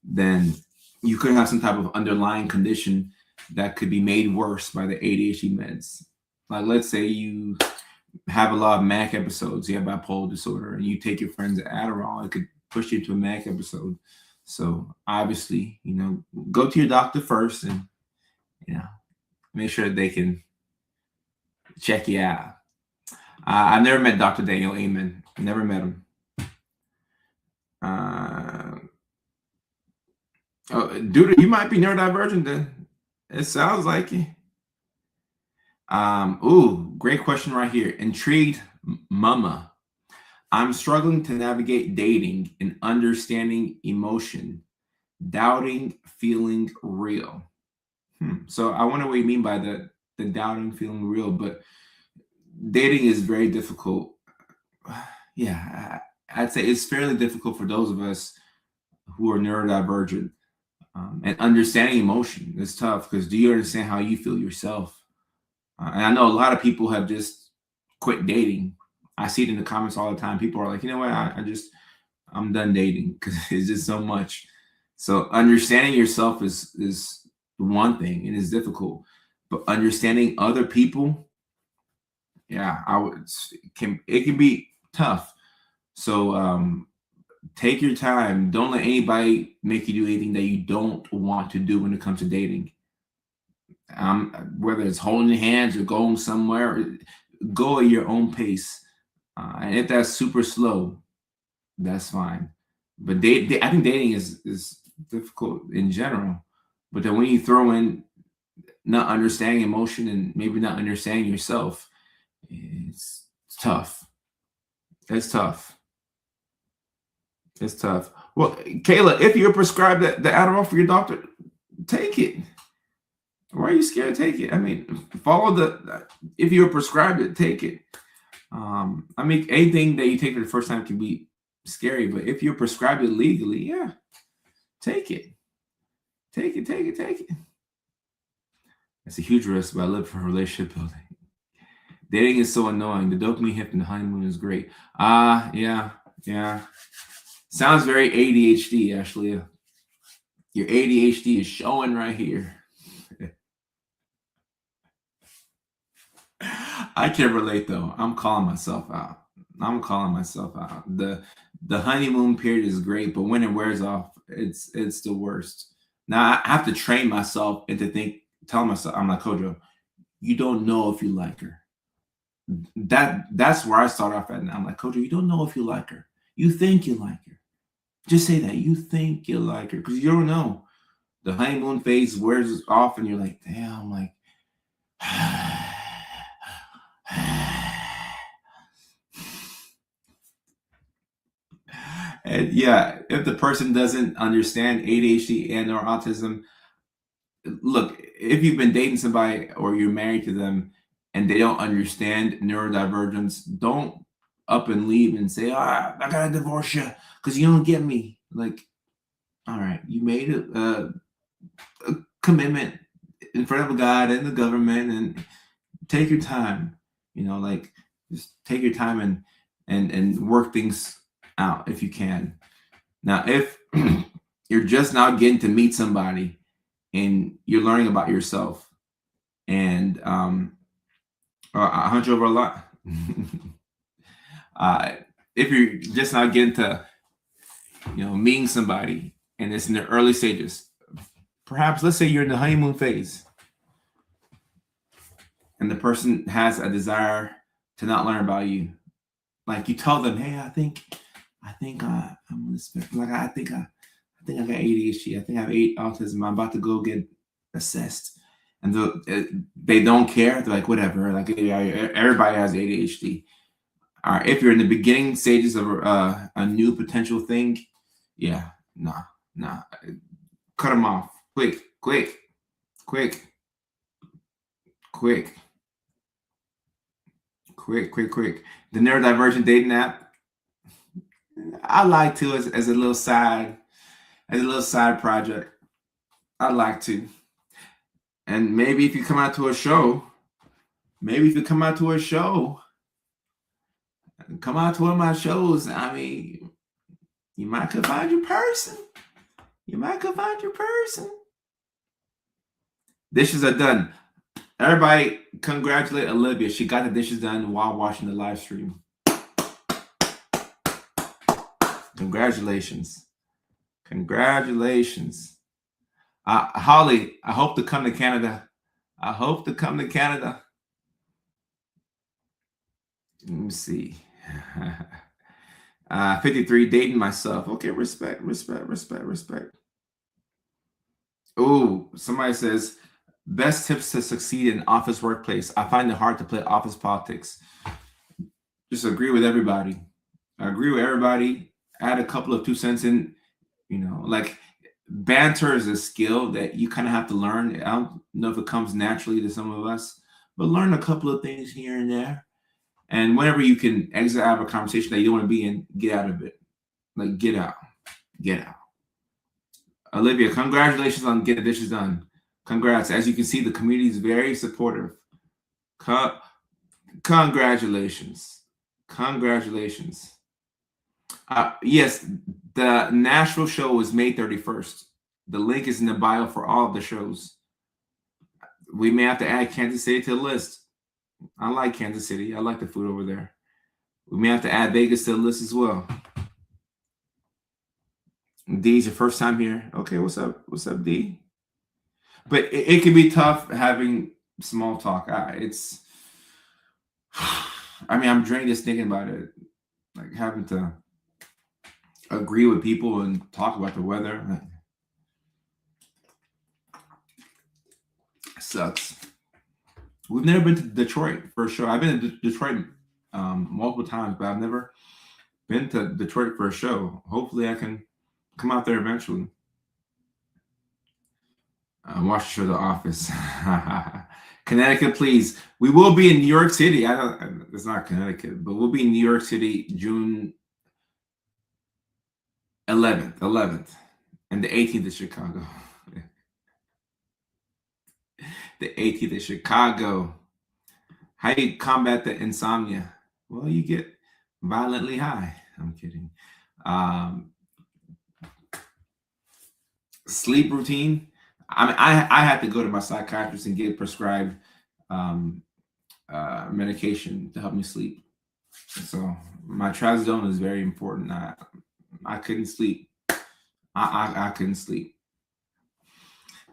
then you could have some type of underlying condition that could be made worse by the ADHD meds. Like, let's say you have a lot of manic episodes, you have bipolar disorder, and you take your friend's Adderall, it could push you into a manic episode. So obviously, go to your doctor first and, make sure they can check you out. I've never met Dr. Daniel Amen. Never met him. Dude, you might be neurodivergent then. It sounds like it. Great question right here. Intrigued Mama. I'm struggling to navigate dating and understanding emotion, doubting feeling real. So I wonder what you mean by the doubting feeling real, but dating is very difficult. Yeah, I'd say it's fairly difficult for those of us who are neurodivergent. And understanding emotion is tough because do you understand how you feel yourself? And I know a lot of people have just quit dating. I see it in the comments all the time. People are like, you know what? I'm done dating because it's just so much. So understanding yourself is one thing, and it's difficult. But understanding other people, yeah, it can be tough. So take your time. Don't let anybody make you do anything that you don't want to do when it comes to dating. Whether it's holding hands or going somewhere, go at your own pace. And if that's super slow, that's fine. But I think dating is difficult in general. But then when you throw in not understanding emotion and maybe not understanding yourself, it's tough. It's tough. It's tough. Well, Kayla, if you're prescribed the Adderall for your doctor, take it. Why are you scared to take it? I mean, if you're prescribed it, take it. I mean, anything that you take for the first time can be scary, but if you're prescribed it legally, yeah, take it. Take it. It's a huge risk, but I live for relationship building. Dating is so annoying. The dopamine hit from the honeymoon is great. Yeah. Sounds very ADHD, Ashley. Your ADHD is showing right here. I can relate though. I'm calling myself out. The honeymoon period is great, but when it wears off, it's the worst. Now I have to train myself into tell myself, I'm like, Kojo, you don't know if you like her. That's where I start off at. I'm like, Kojo, you don't know if you like her. You think you like her. Just say that. You think you like her because you don't know. The honeymoon phase wears off and you're like, damn, like, and yeah, if the person doesn't understand ADHD and or autism, look, if you've been dating somebody or you're married to them and they don't understand neurodivergence, don't up and leave and say, I gotta divorce you because you don't get me. Like, all right, you made a commitment in front of God and the government, and take your time. Like, just take your time and work things out if you can. Now, if you're just now getting to meet somebody and you're learning about yourself, and I hunch over a lot. If you're just now getting to, meeting somebody and it's in the early stages, perhaps let's say you're in the honeymoon phase and the person has a desire to not learn about you. Like, you tell them, hey, I think I think I'm on the spectrum. Like I think I got ADHD. I think I have autism. I'm about to go get assessed, and they don't care. They're like, whatever. Like, yeah, everybody has ADHD. All right, if you're in the beginning stages of a new potential thing, yeah, nah, cut them off, quick. The neurodivergent dating app, I like to as a little side project. I like to, and maybe if you come out to a show, come out to one of my shows. I mean, you might could find your person. Dishes are done. Everybody congratulate Olivia. She got the dishes done while watching the live stream. Congratulations. Holly, I hope to come to Canada. Let me see. 53, dating myself. Okay, respect. Oh, somebody says, best tips to succeed in office workplace. I find it hard to play office politics. Just agree with everybody. Add a couple of 2 cents in, like banter is a skill that you kind of have to learn. I don't know if it comes naturally to some of us, but learn a couple of things here and there. And whenever you can exit out of a conversation that you don't want to be in, get out of it. Like, get out. Olivia, congratulations on getting the dishes done. Congrats. As you can see, the community is very supportive. Congratulations. Yes, the Nashville show was May 31st. The link is in the bio for all of the shows. We may have to add Kansas City to the list. I like Kansas City. I like the food over there. We may have to add Vegas to the list as well. D's your first time here. Okay, what's up, D? But it can be tough having small talk. I'm drained just thinking about it. Like having to agree with people and talk about the weather. It sucks. We've never been to Detroit for a show. I've been to Detroit multiple times, but I've never been to Detroit for a show. Hopefully I can come out there eventually. Watch the show The Office. Connecticut, please. We will be in New York City. It's not Connecticut, but we'll be in New York City June 11th, and the 18th is Chicago. The 18th is Chicago. How do you combat the insomnia? Well, you get violently high. I'm kidding. Sleep routine. I had to go to my psychiatrist and get prescribed medication to help me sleep. So my trazodone is very important. I couldn't sleep. I couldn't sleep.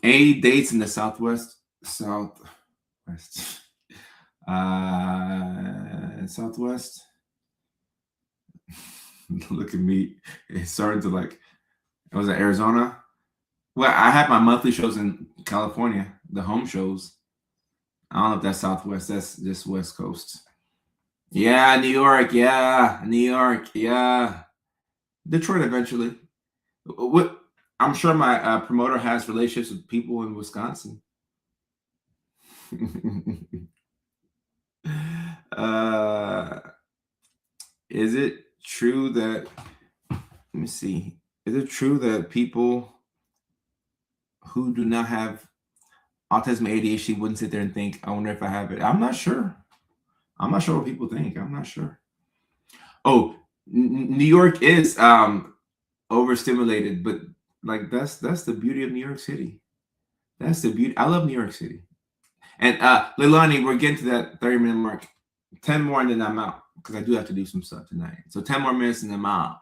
Any dates in the Southwest? Southwest. Look at me. It's starting to like. I was in Arizona. Well, I had my monthly shows in California, the home shows. I don't know if that's Southwest. That's just West Coast. Yeah, New York. Yeah, Detroit eventually. What? I'm sure my promoter has relationships with people in Wisconsin. Is it true that? Let me see. Is it true that people who do not have autism, ADHD wouldn't sit there and think, I wonder if I have it? I'm not sure. What people think. I'm not sure. Oh, New York is overstimulated, but like that's the beauty of New York City. That's the beauty. I love New York City. And Leilani, we're getting to that 30-minute mark. 10 more and then I'm out because I do have to do some stuff tonight. So 10 more minutes and I'm out.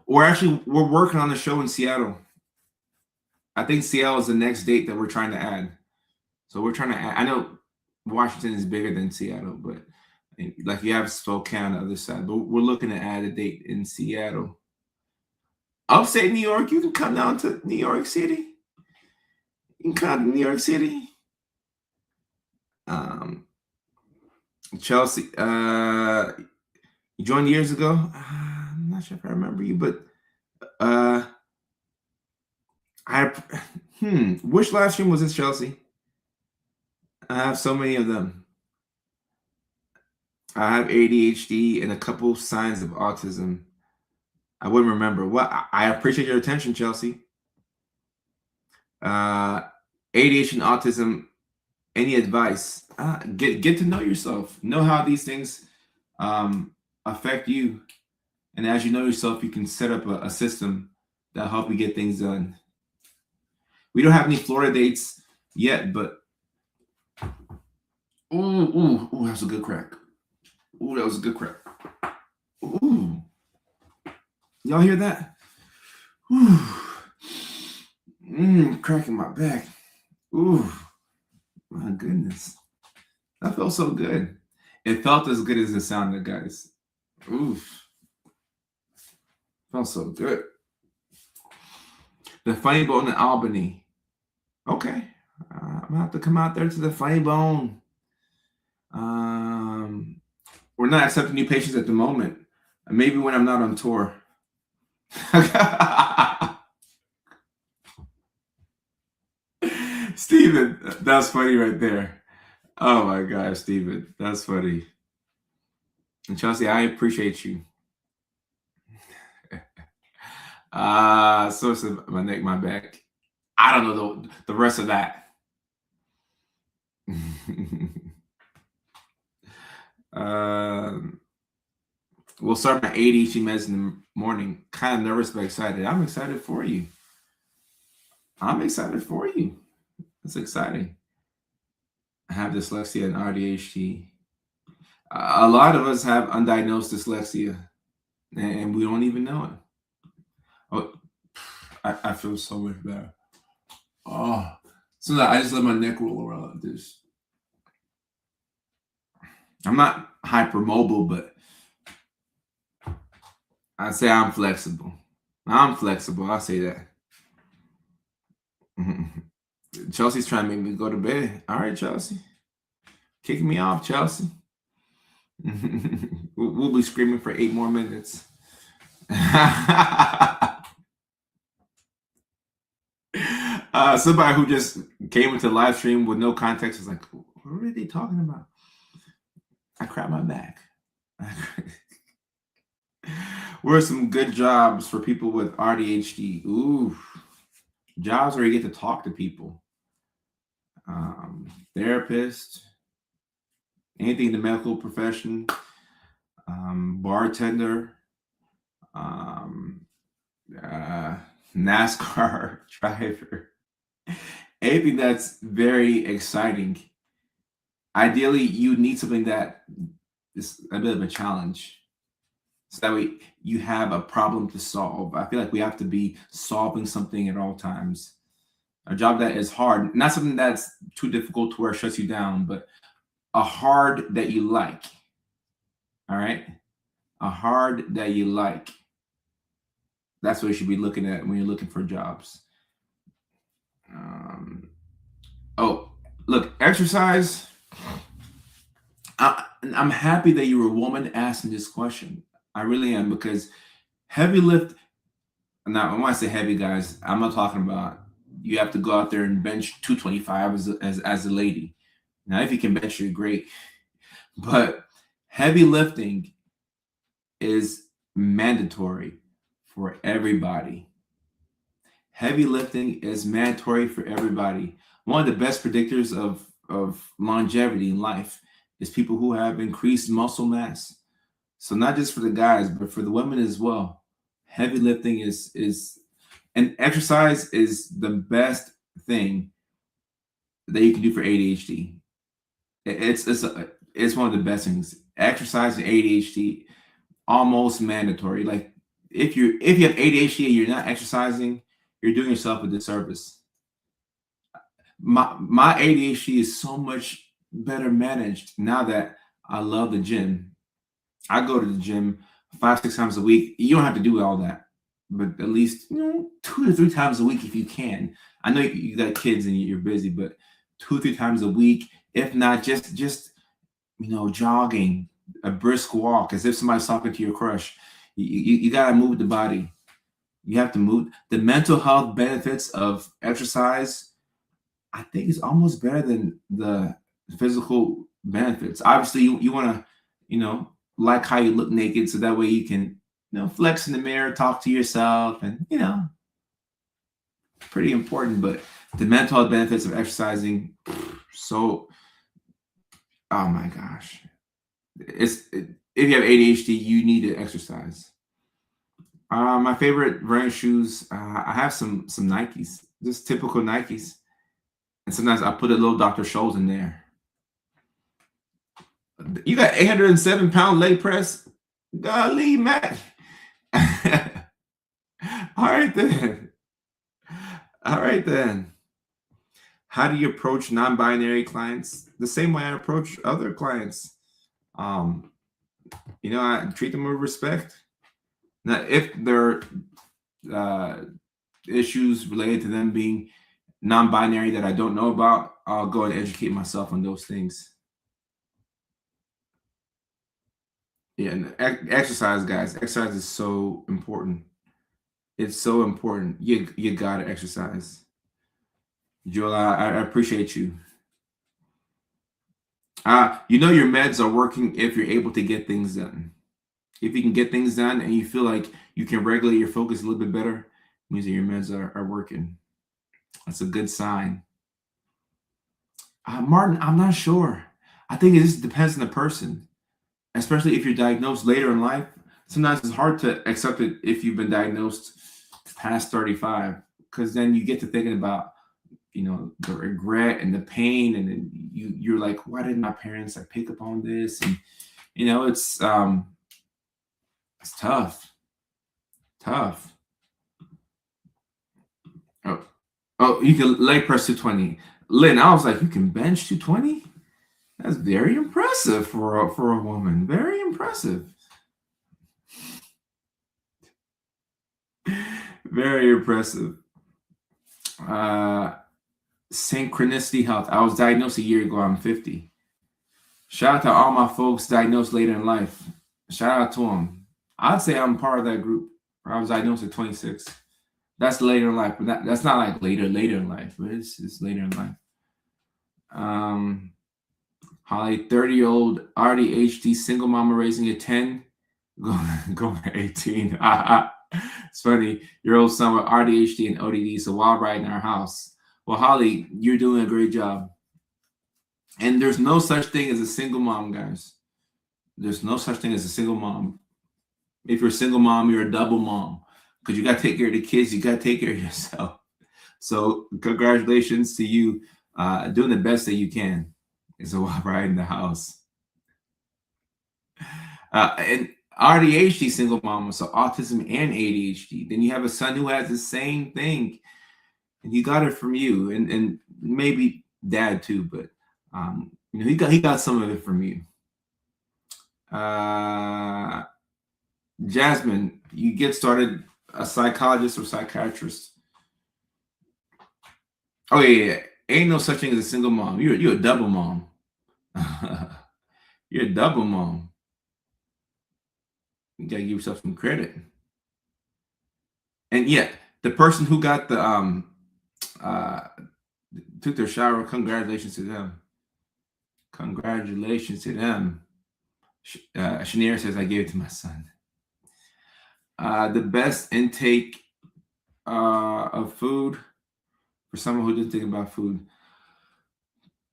We're working on the show in Seattle. I think Seattle is the next date that we're trying to add. So we're trying to add. I know Washington is bigger than Seattle, but like you have Spokane on the other side, but we're looking to add a date in Seattle. Upstate New York, you can come down to New York City. You can come to New York City. Chelsea, you joined years ago. I'm not sure if I remember you, but which live stream was this, Chelsea? I have so many of them. I have ADHD and a couple signs of autism. I wouldn't remember. Well, I appreciate your attention, Chelsea. ADHD and autism. Any advice? Get to know yourself. Know how these things affect you, and as you know yourself, you can set up a system that'll help you get things done. We don't have any Florida dates yet, but ooh, that was a good crack. Ooh, that was a good crack. Ooh, y'all hear that? Ooh, cracking my back. Ooh, my goodness, that felt so good. It felt as good as it sounded, guys. Oof, felt so good. The Funny Bone in Albany. Okay, I'm gonna have to come out there to the Funny Bone. We're not accepting new patients at the moment. Maybe when I'm not on tour. Steven, that's funny right there. Oh my gosh, Steven, that's funny. And Chelsea, I appreciate you. Source of my neck, my back. I don't know the rest of that. We'll start my ADHD meds in the morning. Kind of nervous but excited. I'm excited for you. It's exciting. I have dyslexia and AuDHD. A lot of us have undiagnosed dyslexia, and we don't even know it. Oh, I feel so much better. Oh, so I just let my neck roll around like this. I'm not hypermobile, but I'd say I'm flexible. I'll say that. Chelsea's trying to make me go to bed. All right, Chelsea. Kicking me off, Chelsea. We'll be screaming for 8 more minutes. Somebody who just came into the live stream with no context was like, what are they talking about? I cracked my back. What are some good jobs for people with AuDHD? Ooh, jobs where you get to talk to people. Therapist, anything in the medical profession, bartender, NASCAR driver, anything that's very exciting. Ideally, you need something that is a bit of a challenge. So that way you have a problem to solve. I feel like we have to be solving something at all times. A job that is hard, not something that's too difficult to where it shuts you down, but a hard that you like. All right? A hard that you like. That's what you should be looking at when you're looking for jobs. Look, exercise. I'm happy that you were a woman asking this question. I really am, because heavy lift. Now, when I say heavy, guys, I'm not talking about you have to go out there and bench 225 as a lady. Now, if you can bench, you're great. But heavy lifting is mandatory for everybody. Heavy lifting is mandatory for everybody. One of the best predictors of longevity in life is people who have increased muscle mass. So not just for the guys, but for the women as well. Heavy lifting is and exercise is the best thing that you can do for ADHD. It's one of the best things. Exercise and ADHD almost mandatory. Like if you have ADHD and you're not exercising, you're doing yourself a disservice. My ADHD is so much better managed now that I love the gym. I go to the gym 5, 6 times a week. You don't have to do all that, but at least 2 to 3 times a week if you can. I know you got kids and you're busy, but 2 or 3 times a week, if not just jogging, a brisk walk, as if somebody's talking to your crush. You gotta move the body. You have to move. The mental health benefits of exercise, I think, is almost better than the physical benefits. Obviously, you want to, like how you look naked, so that way you can, flex in the mirror, talk to yourself, and pretty important. But the mental health benefits of exercising, so, oh my gosh, if you have ADHD, you need to exercise. My favorite running shoes, I have some Nikes, just typical Nikes, and sometimes I put a little Dr. Scholl's in there. You got 807-pound leg press? Golly, Matt. All right then. All right then. How do you approach non-binary clients? The same way I approach other clients. I treat them with respect. Now, if there are issues related to them being non-binary that I don't know about, I'll go and educate myself on those things. Yeah, and exercise, guys. Exercise is so important. It's so important. You gotta exercise. Joel, I appreciate you. Your meds are working if you're able to get things done. If you can get things done and you feel like you can regulate your focus a little bit better, it means that your meds are working. That's a good sign. Martin, I'm not sure. I think it just depends on the person, especially if you're diagnosed later in life. Sometimes it's hard to accept it if you've been diagnosed past 35, because then you get to thinking about, the regret and the pain, and then you're like, why didn't my parents pick up on this? And it's tough. Oh, you can leg press 220. Lynn, I was like, you can bench 220? That's very impressive for a woman. Very impressive. Very impressive. Synchronicity Health. I was diagnosed a year ago. I'm 50. Shout out to all my folks diagnosed later in life. Shout out to them. I'd say I'm part of that group. I was diagnosed at 26. That's later in life, but that's not like later in life, but it's later in life. Holly, 30-year-old AuDHD single mama raising a 10, going to 18. It's funny. Your old son with AuDHD and ODD, so wild ride in our house. Well, Holly, you're doing a great job. And there's no such thing as a single mom, guys. There's no such thing as a single mom. If you're a single mom, you're a double mom, because you got to take care of the kids. You got to take care of yourself. So congratulations to you doing the best that you can. It's a wild ride in the house. And AuDHD single mama, so autism and ADHD. Then you have a son who has the same thing, and he got it from you, and maybe dad too, but he got some of it from you. Jasmine, you get started a psychologist or psychiatrist. Oh yeah. Ain't no such thing as a single mom. You're a double mom. You're a double mom. You gotta give yourself some credit. And yeah, the person who got the took their shower, congratulations to them. Congratulations to them. Shanier says, I gave it to my son. The best intake of food for someone who didn't think about food: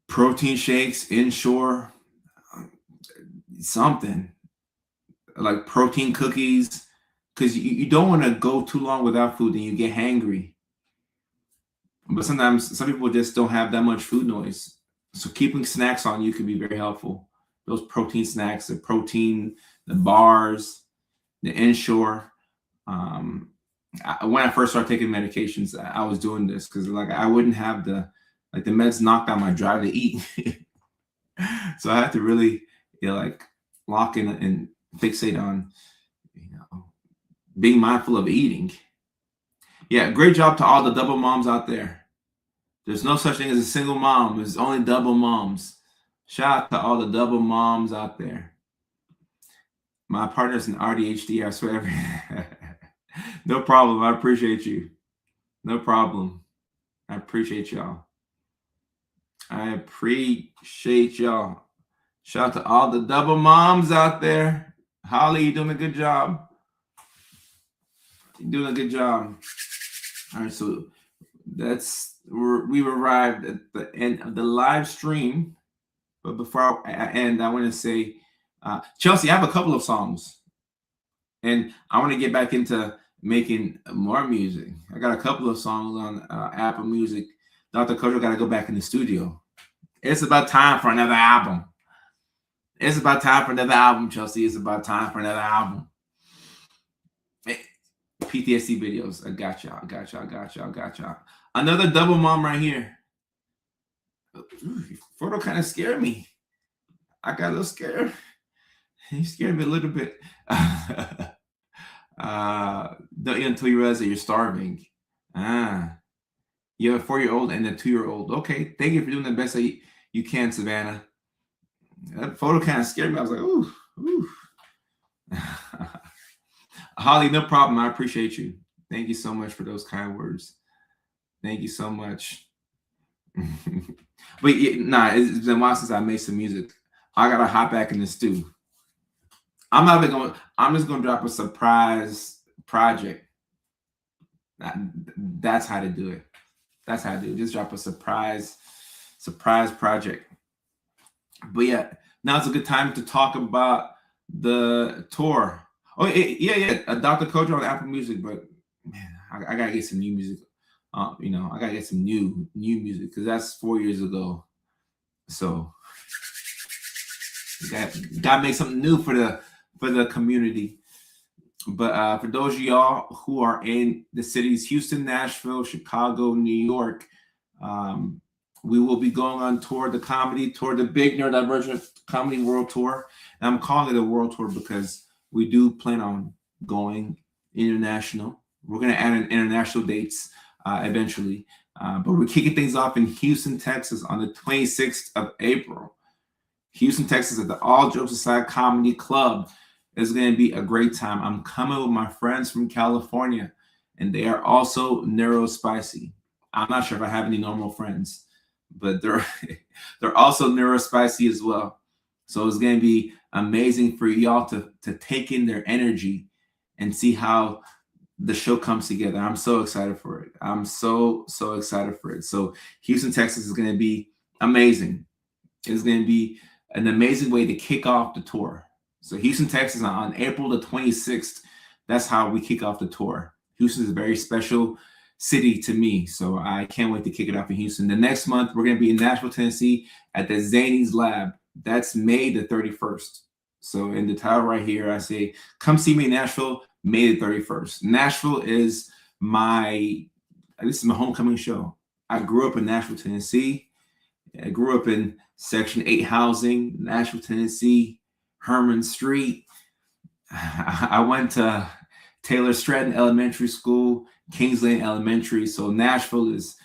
protein shakes, Ensure, something like protein cookies, because you don't want to go too long without food and you get hangry. But sometimes some people just don't have that much food noise, so keeping snacks on you can be very helpful. Those protein snacks, the protein, the bars, the Ensure. When I first started taking medications, I was doing this because I wouldn't have the meds knocked out my drive to eat. So I had to really, like lock in and fixate on, being mindful of eating. Yeah, great job to all the double moms out there. There's no such thing as a single mom. There's only double moms. Shout out to all the double moms out there. My partner's an AuDHD, I swear. No problem. I appreciate you. No problem. I appreciate y'all. I appreciate y'all. Shout out to all the double moms out there. Holly, you're doing a good job. You're doing a good job. All right, so we've arrived at the end of the live stream. But before I end, I want to say, Chelsea, I have a couple of songs, and I want to get back into making more music. I got a couple of songs on Apple Music. Dr. Kojo got to go back in the studio. It's about time for another album. It's about time for another album, Chelsea. It's about time for another album. PTSD videos. I got y'all. Another double mom right here. Ooh, your photo kind of scared me. I got a little scared. You scared me a little bit. Don't eat until you realize that you're starving. You have a 4-year-old and a 2-year-old. Okay, thank you for doing the best that you can, Savannah. That photo kind of scared me. I was like, ooh. Holly, no problem. I appreciate you. Thank you so much for those kind words. Thank you so much. But it's been a while since I made some music. I gotta hop back in the stew. I'm just gonna drop a surprise project. That's how to do it. That's how to do it. Just drop a surprise project. But yeah, now it's a good time to talk about the tour. Oh yeah. Dr. Kojo on Apple Music, but man, I gotta get some new music. I gotta get some new music because that's 4 years ago. So gotta make something new for the community. But for those of y'all who are in the cities Houston, Nashville, Chicago, New York, we will be going on tour, the comedy tour, the big Neurodivergent Comedy World Tour. And I'm calling it a world tour because we do plan on going international. We're going to add in international dates eventually. But we're kicking things off in Houston, Texas on the 26th of April. Houston, Texas at the All Jokes Aside Comedy Club. It's going to be a great time. I'm coming with my friends from California, and they are also neurospicy. I'm not sure if I have any normal friends, but they're also neurospicy as well. So it's going to be amazing for y'all to take in their energy and see how the show comes together. I'm so excited for it. I'm so excited for it. So Houston, Texas is going to be amazing. It's going to be an amazing way to kick off the tour. So Houston, Texas on April the 26th, that's how we kick off the tour. Houston is a very special city to me, so I can't wait to kick it off in Houston. The next month, we're going to be in Nashville, Tennessee at the Zany's Lab. That's May the 31st. So in the title right here, I say, come see me in Nashville, May the 31st. Nashville is this is my homecoming show. I grew up in Nashville, Tennessee. I grew up in Section 8 housing, Nashville, Tennessee, Herman Street. I went to Taylor Stratton Elementary School, Kings Lane Elementary. So Nashville is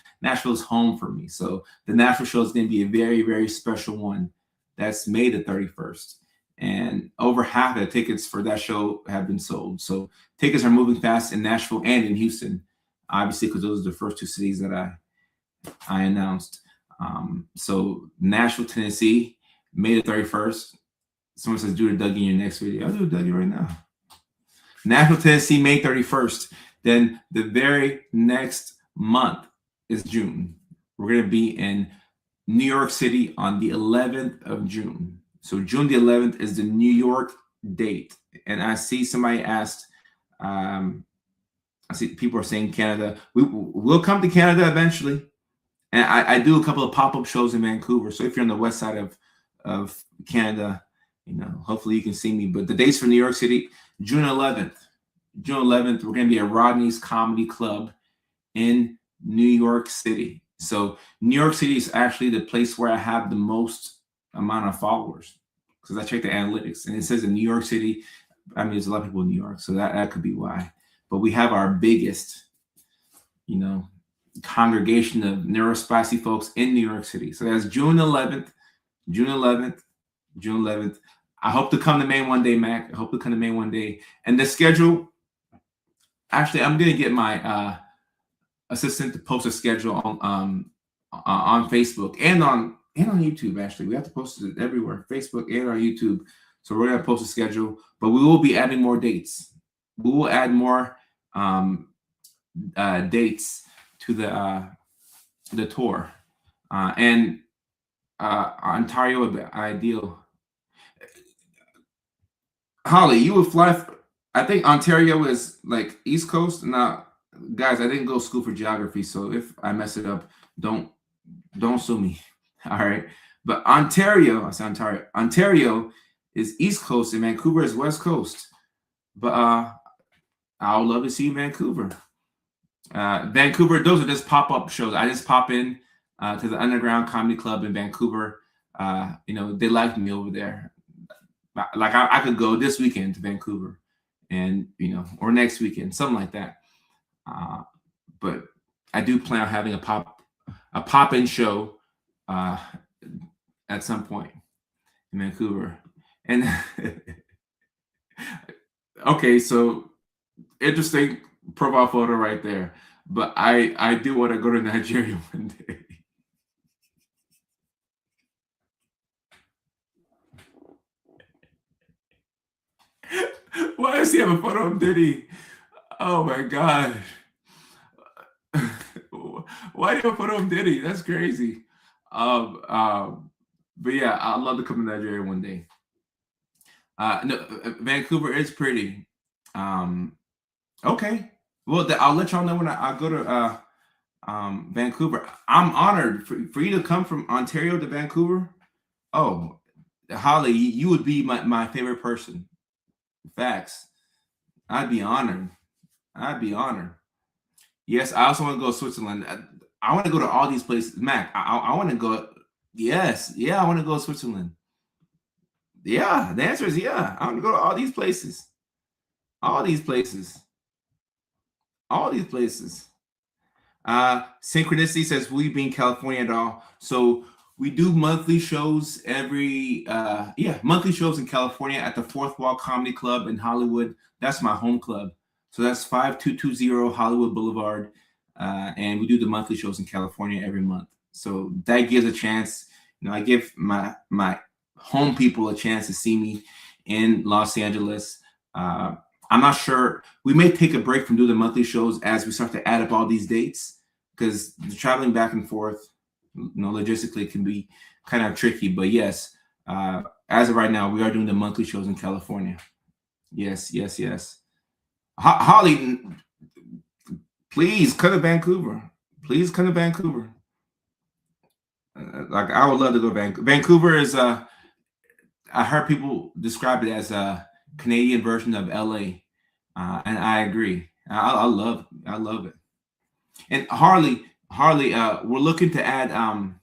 home for me. So the Nashville show is going to be a very, very special one. That's May the 31st. And over half of the tickets for that show have been sold. So tickets are moving fast in Nashville and in Houston, obviously, because those are the first two cities that I announced. So Nashville, Tennessee, May the 31st. Someone says, do a Dougie in your next video. I'll do a Dougie right now. Nashville, Tennessee, May 31st. Then the very next month is June. We're going to be in New York City on the 11th of June. So June the 11th is the New York date. And I see somebody asked, I see people are saying Canada. We'll come to Canada eventually. And I do a couple of pop-up shows in Vancouver. So if you're on the west side of Canada, hopefully you can see me. But the dates for New York City, June 11th. June 11th, we're going to be at Rodney's Comedy Club in New York City. So New York City is actually the place where I have the most amount of followers. because I checked the analytics and it says in New York City. I mean, there's a lot of people in New York, so that could be why. But we have our biggest, congregation of neurospicy folks in New York City. So that's June 11th, June 11th, June 11th. I hope to come to Maine one day, Mac. I hope to come to Maine one day. And the schedule, actually, I'm gonna get my assistant to post a schedule on Facebook and on YouTube. Actually, we have to post it everywhere, Facebook and on YouTube. So we're gonna post a schedule, but we will be adding more dates. We will add more dates to the tour, and Ontario ideal. Holly, you would fly. I think Ontario is like East Coast. Now, guys, I didn't go to school for geography, so if I mess it up, don't sue me. All right, but Ontario, I said Ontario. Ontario is East Coast and Vancouver is West Coast. But I would love to see Vancouver. Vancouver, those are just pop-up shows. I just pop in to the Underground Comedy Club in Vancouver. They like me over there. Like I could go this weekend to Vancouver, and or next weekend, something like that. But I do plan on having a pop-in show at some point in Vancouver. And okay, so interesting profile photo right there. But I do want to go to Nigeria one day. Why does he have a photo of Diddy? Oh my gosh. Why do you have a photo of Diddy? That's crazy. But yeah, I'd love to come to Nigeria one day. No, Vancouver is pretty. Okay. Well, I'll let y'all know when I go to Vancouver. I'm honored for you to come from Ontario to Vancouver. Oh, Holly, you would be my favorite person. Facts. I'd be honored. Yes, I also want to go to Switzerland. I want to go to all these places. Mac, I want to go. Yes. Yeah, I want to go to Switzerland. Yeah, the answer is yeah. I want to go to all these places. All these places. Synchronicity says, will you be in California at all? So we do monthly shows monthly shows in California at the Fourth Wall Comedy Club in Hollywood. That's my home club. So that's 5220 Hollywood Boulevard. And we do the monthly shows in California every month. So that gives a chance. I give my home people a chance to see me in Los Angeles. I'm not sure. We may take a break from doing the monthly shows as we start to add up all these dates, because the traveling back and forth, logistically can be kind of tricky. But yes, as of right now, we are doing the monthly shows in California. Yes. Holly, please come to Vancouver. Like I would love to go to Vancouver. Vancouver is I heard people describe it as a Canadian version of LA. And I agree. I love it. And Harley, we're looking to add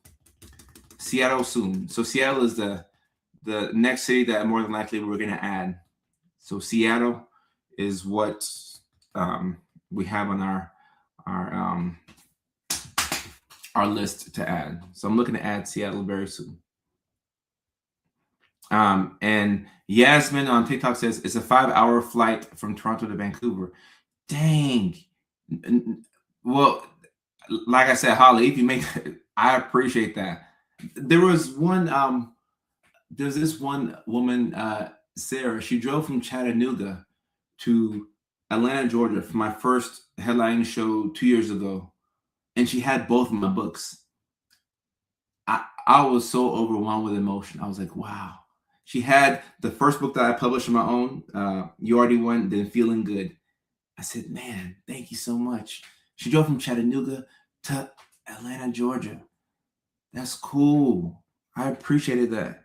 Seattle soon. So Seattle is the next city that more than likely we're going to add. So Seattle is what we have on our list to add. So I'm looking to add Seattle very soon. And Yasmin on TikTok says it's a 5-hour flight from Toronto to Vancouver. Dang. Well, like I said, Holly, if you make, I appreciate that. There was there's this one woman, Sarah. She drove from Chattanooga to Atlanta, Georgia for my first headlining show 2 years ago, and she had both of my books. I was so overwhelmed with emotion. I was like, wow. She had the first book that I published on my own, You Already Won, then Feeling Good. I said, man, thank you so much. She drove from Chattanooga to Atlanta, Georgia. That's cool. I appreciated that.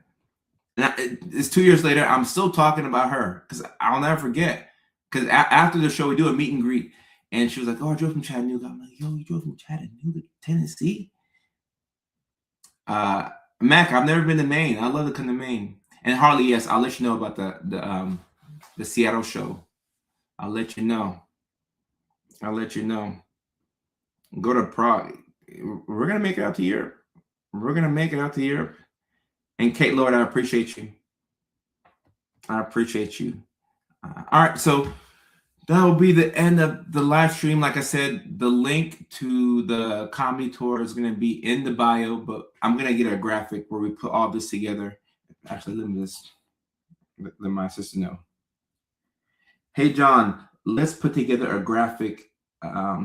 And it's 2 years later. I'm still talking about her because I'll never forget. Because after the show, we do a meet and greet. And she was like, oh, I drove from Chattanooga. I'm like, yo, you drove from Chattanooga, Tennessee? Mac, I've never been to Maine. I'd love to come to Maine. And Harley, yes, I'll let you know about the Seattle show. I'll let you know. I'll let you know. Go to Prague. We're gonna make it out to Europe. We're gonna make it out to Europe. And Kate Lord, I appreciate you. I appreciate you. All right, so that will be the end of the live stream. Like I said, the link to the comedy tour is going to be in the bio, but I'm going to get a graphic where we put all this together. Actually, let my assistant know. Hey, John, let's put together a graphic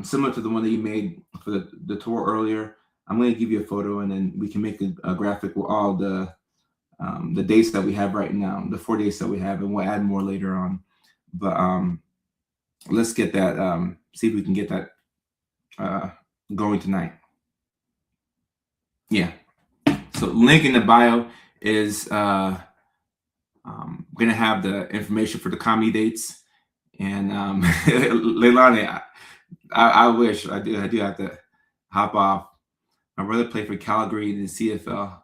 similar to the one that you made for the tour earlier. I'm going to give you a photo, and then we can make a graphic with all the dates that we have right now, the 4 dates that we have, and we'll add more later on. But let's get that, see if we can get that going tonight. Yeah. So link in the bio is going to have the information for the comedy dates. And Leilani, I wish I do have to hop off. My brother played for Calgary in the CFL.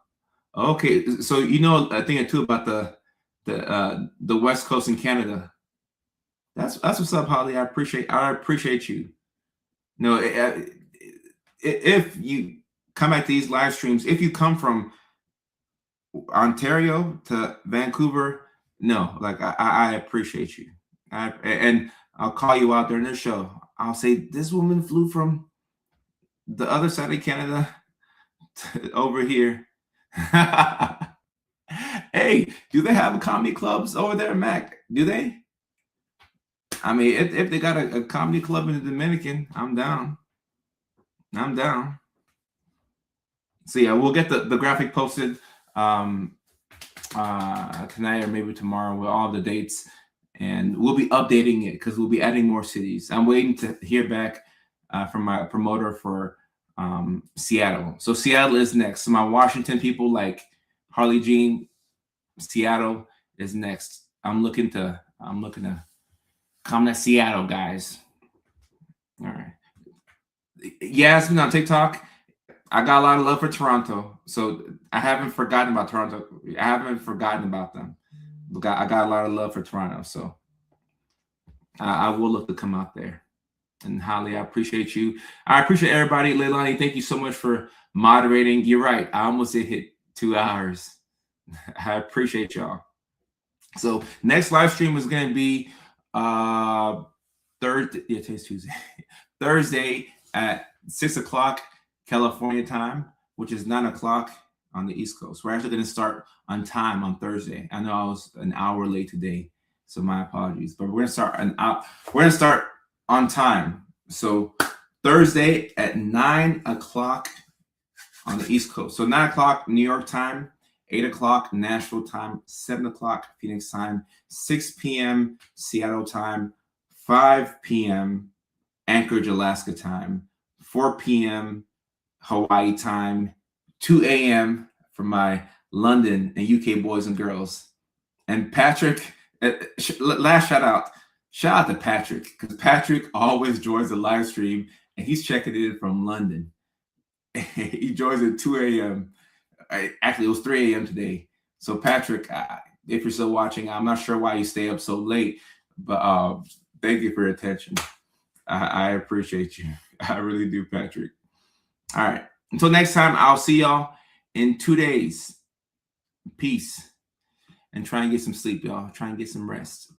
Okay, so you know a thing or two about the West Coast in Canada. That's what's up, Holly. I appreciate you. No, if you come at these live streams, if you come from Ontario to Vancouver, no, like I appreciate you. And I'll call you out during the show. I'll say this woman flew from the other side of Canada over here. Hey, do they have comedy clubs over there, Mac? Do they? I mean, if they got a comedy club in the Dominican, I'm down. I'm down. So yeah, we'll get the graphic posted tonight or maybe tomorrow with all the dates, and we'll be updating it because we'll be adding more cities. I'm waiting to hear back from my promoter for Seattle. So Seattle is next. So my Washington people like Harley Jean, Seattle is next. I'm looking to come to Seattle, guys. All right. Yasmin on TikTok. I got a lot of love for Toronto, so I haven't forgotten about Toronto. I haven't forgotten about them. I got a lot of love for Toronto, so I will look to come out there. And Holly, I appreciate you. I appreciate everybody. Leilani, thank you so much for moderating. You're right. I almost hit 2 hours. I appreciate y'all. So next live stream is going to be Thursday. Yeah, today's Tuesday. Thursday at 6 o'clock California time, which is 9 o'clock on the East Coast. We're actually going to start on time on Thursday. I know I was an hour late today, so my apologies. But we're going to start on time. So Thursday at 9 o'clock on the East Coast. So 9 o'clock New York time, 8 o'clock Nashville time, 7 o'clock Phoenix time, 6 p.m. Seattle time, 5 p.m. Anchorage, Alaska time, 4 p.m. Hawaii time, 2 a.m. for my London and UK boys and girls. And Patrick, last shout out to Patrick, because Patrick always joins the live stream and he's checking in from London. He joins at 2 a.m. Actually, it was 3 a.m. today. So Patrick, if you're still watching, I'm not sure why you stay up so late, but thank you for your attention. I appreciate you. I really do, Patrick. All right. Until next time, I'll see y'all in 2 days. Peace. And try and get some sleep, y'all. Try and get some rest.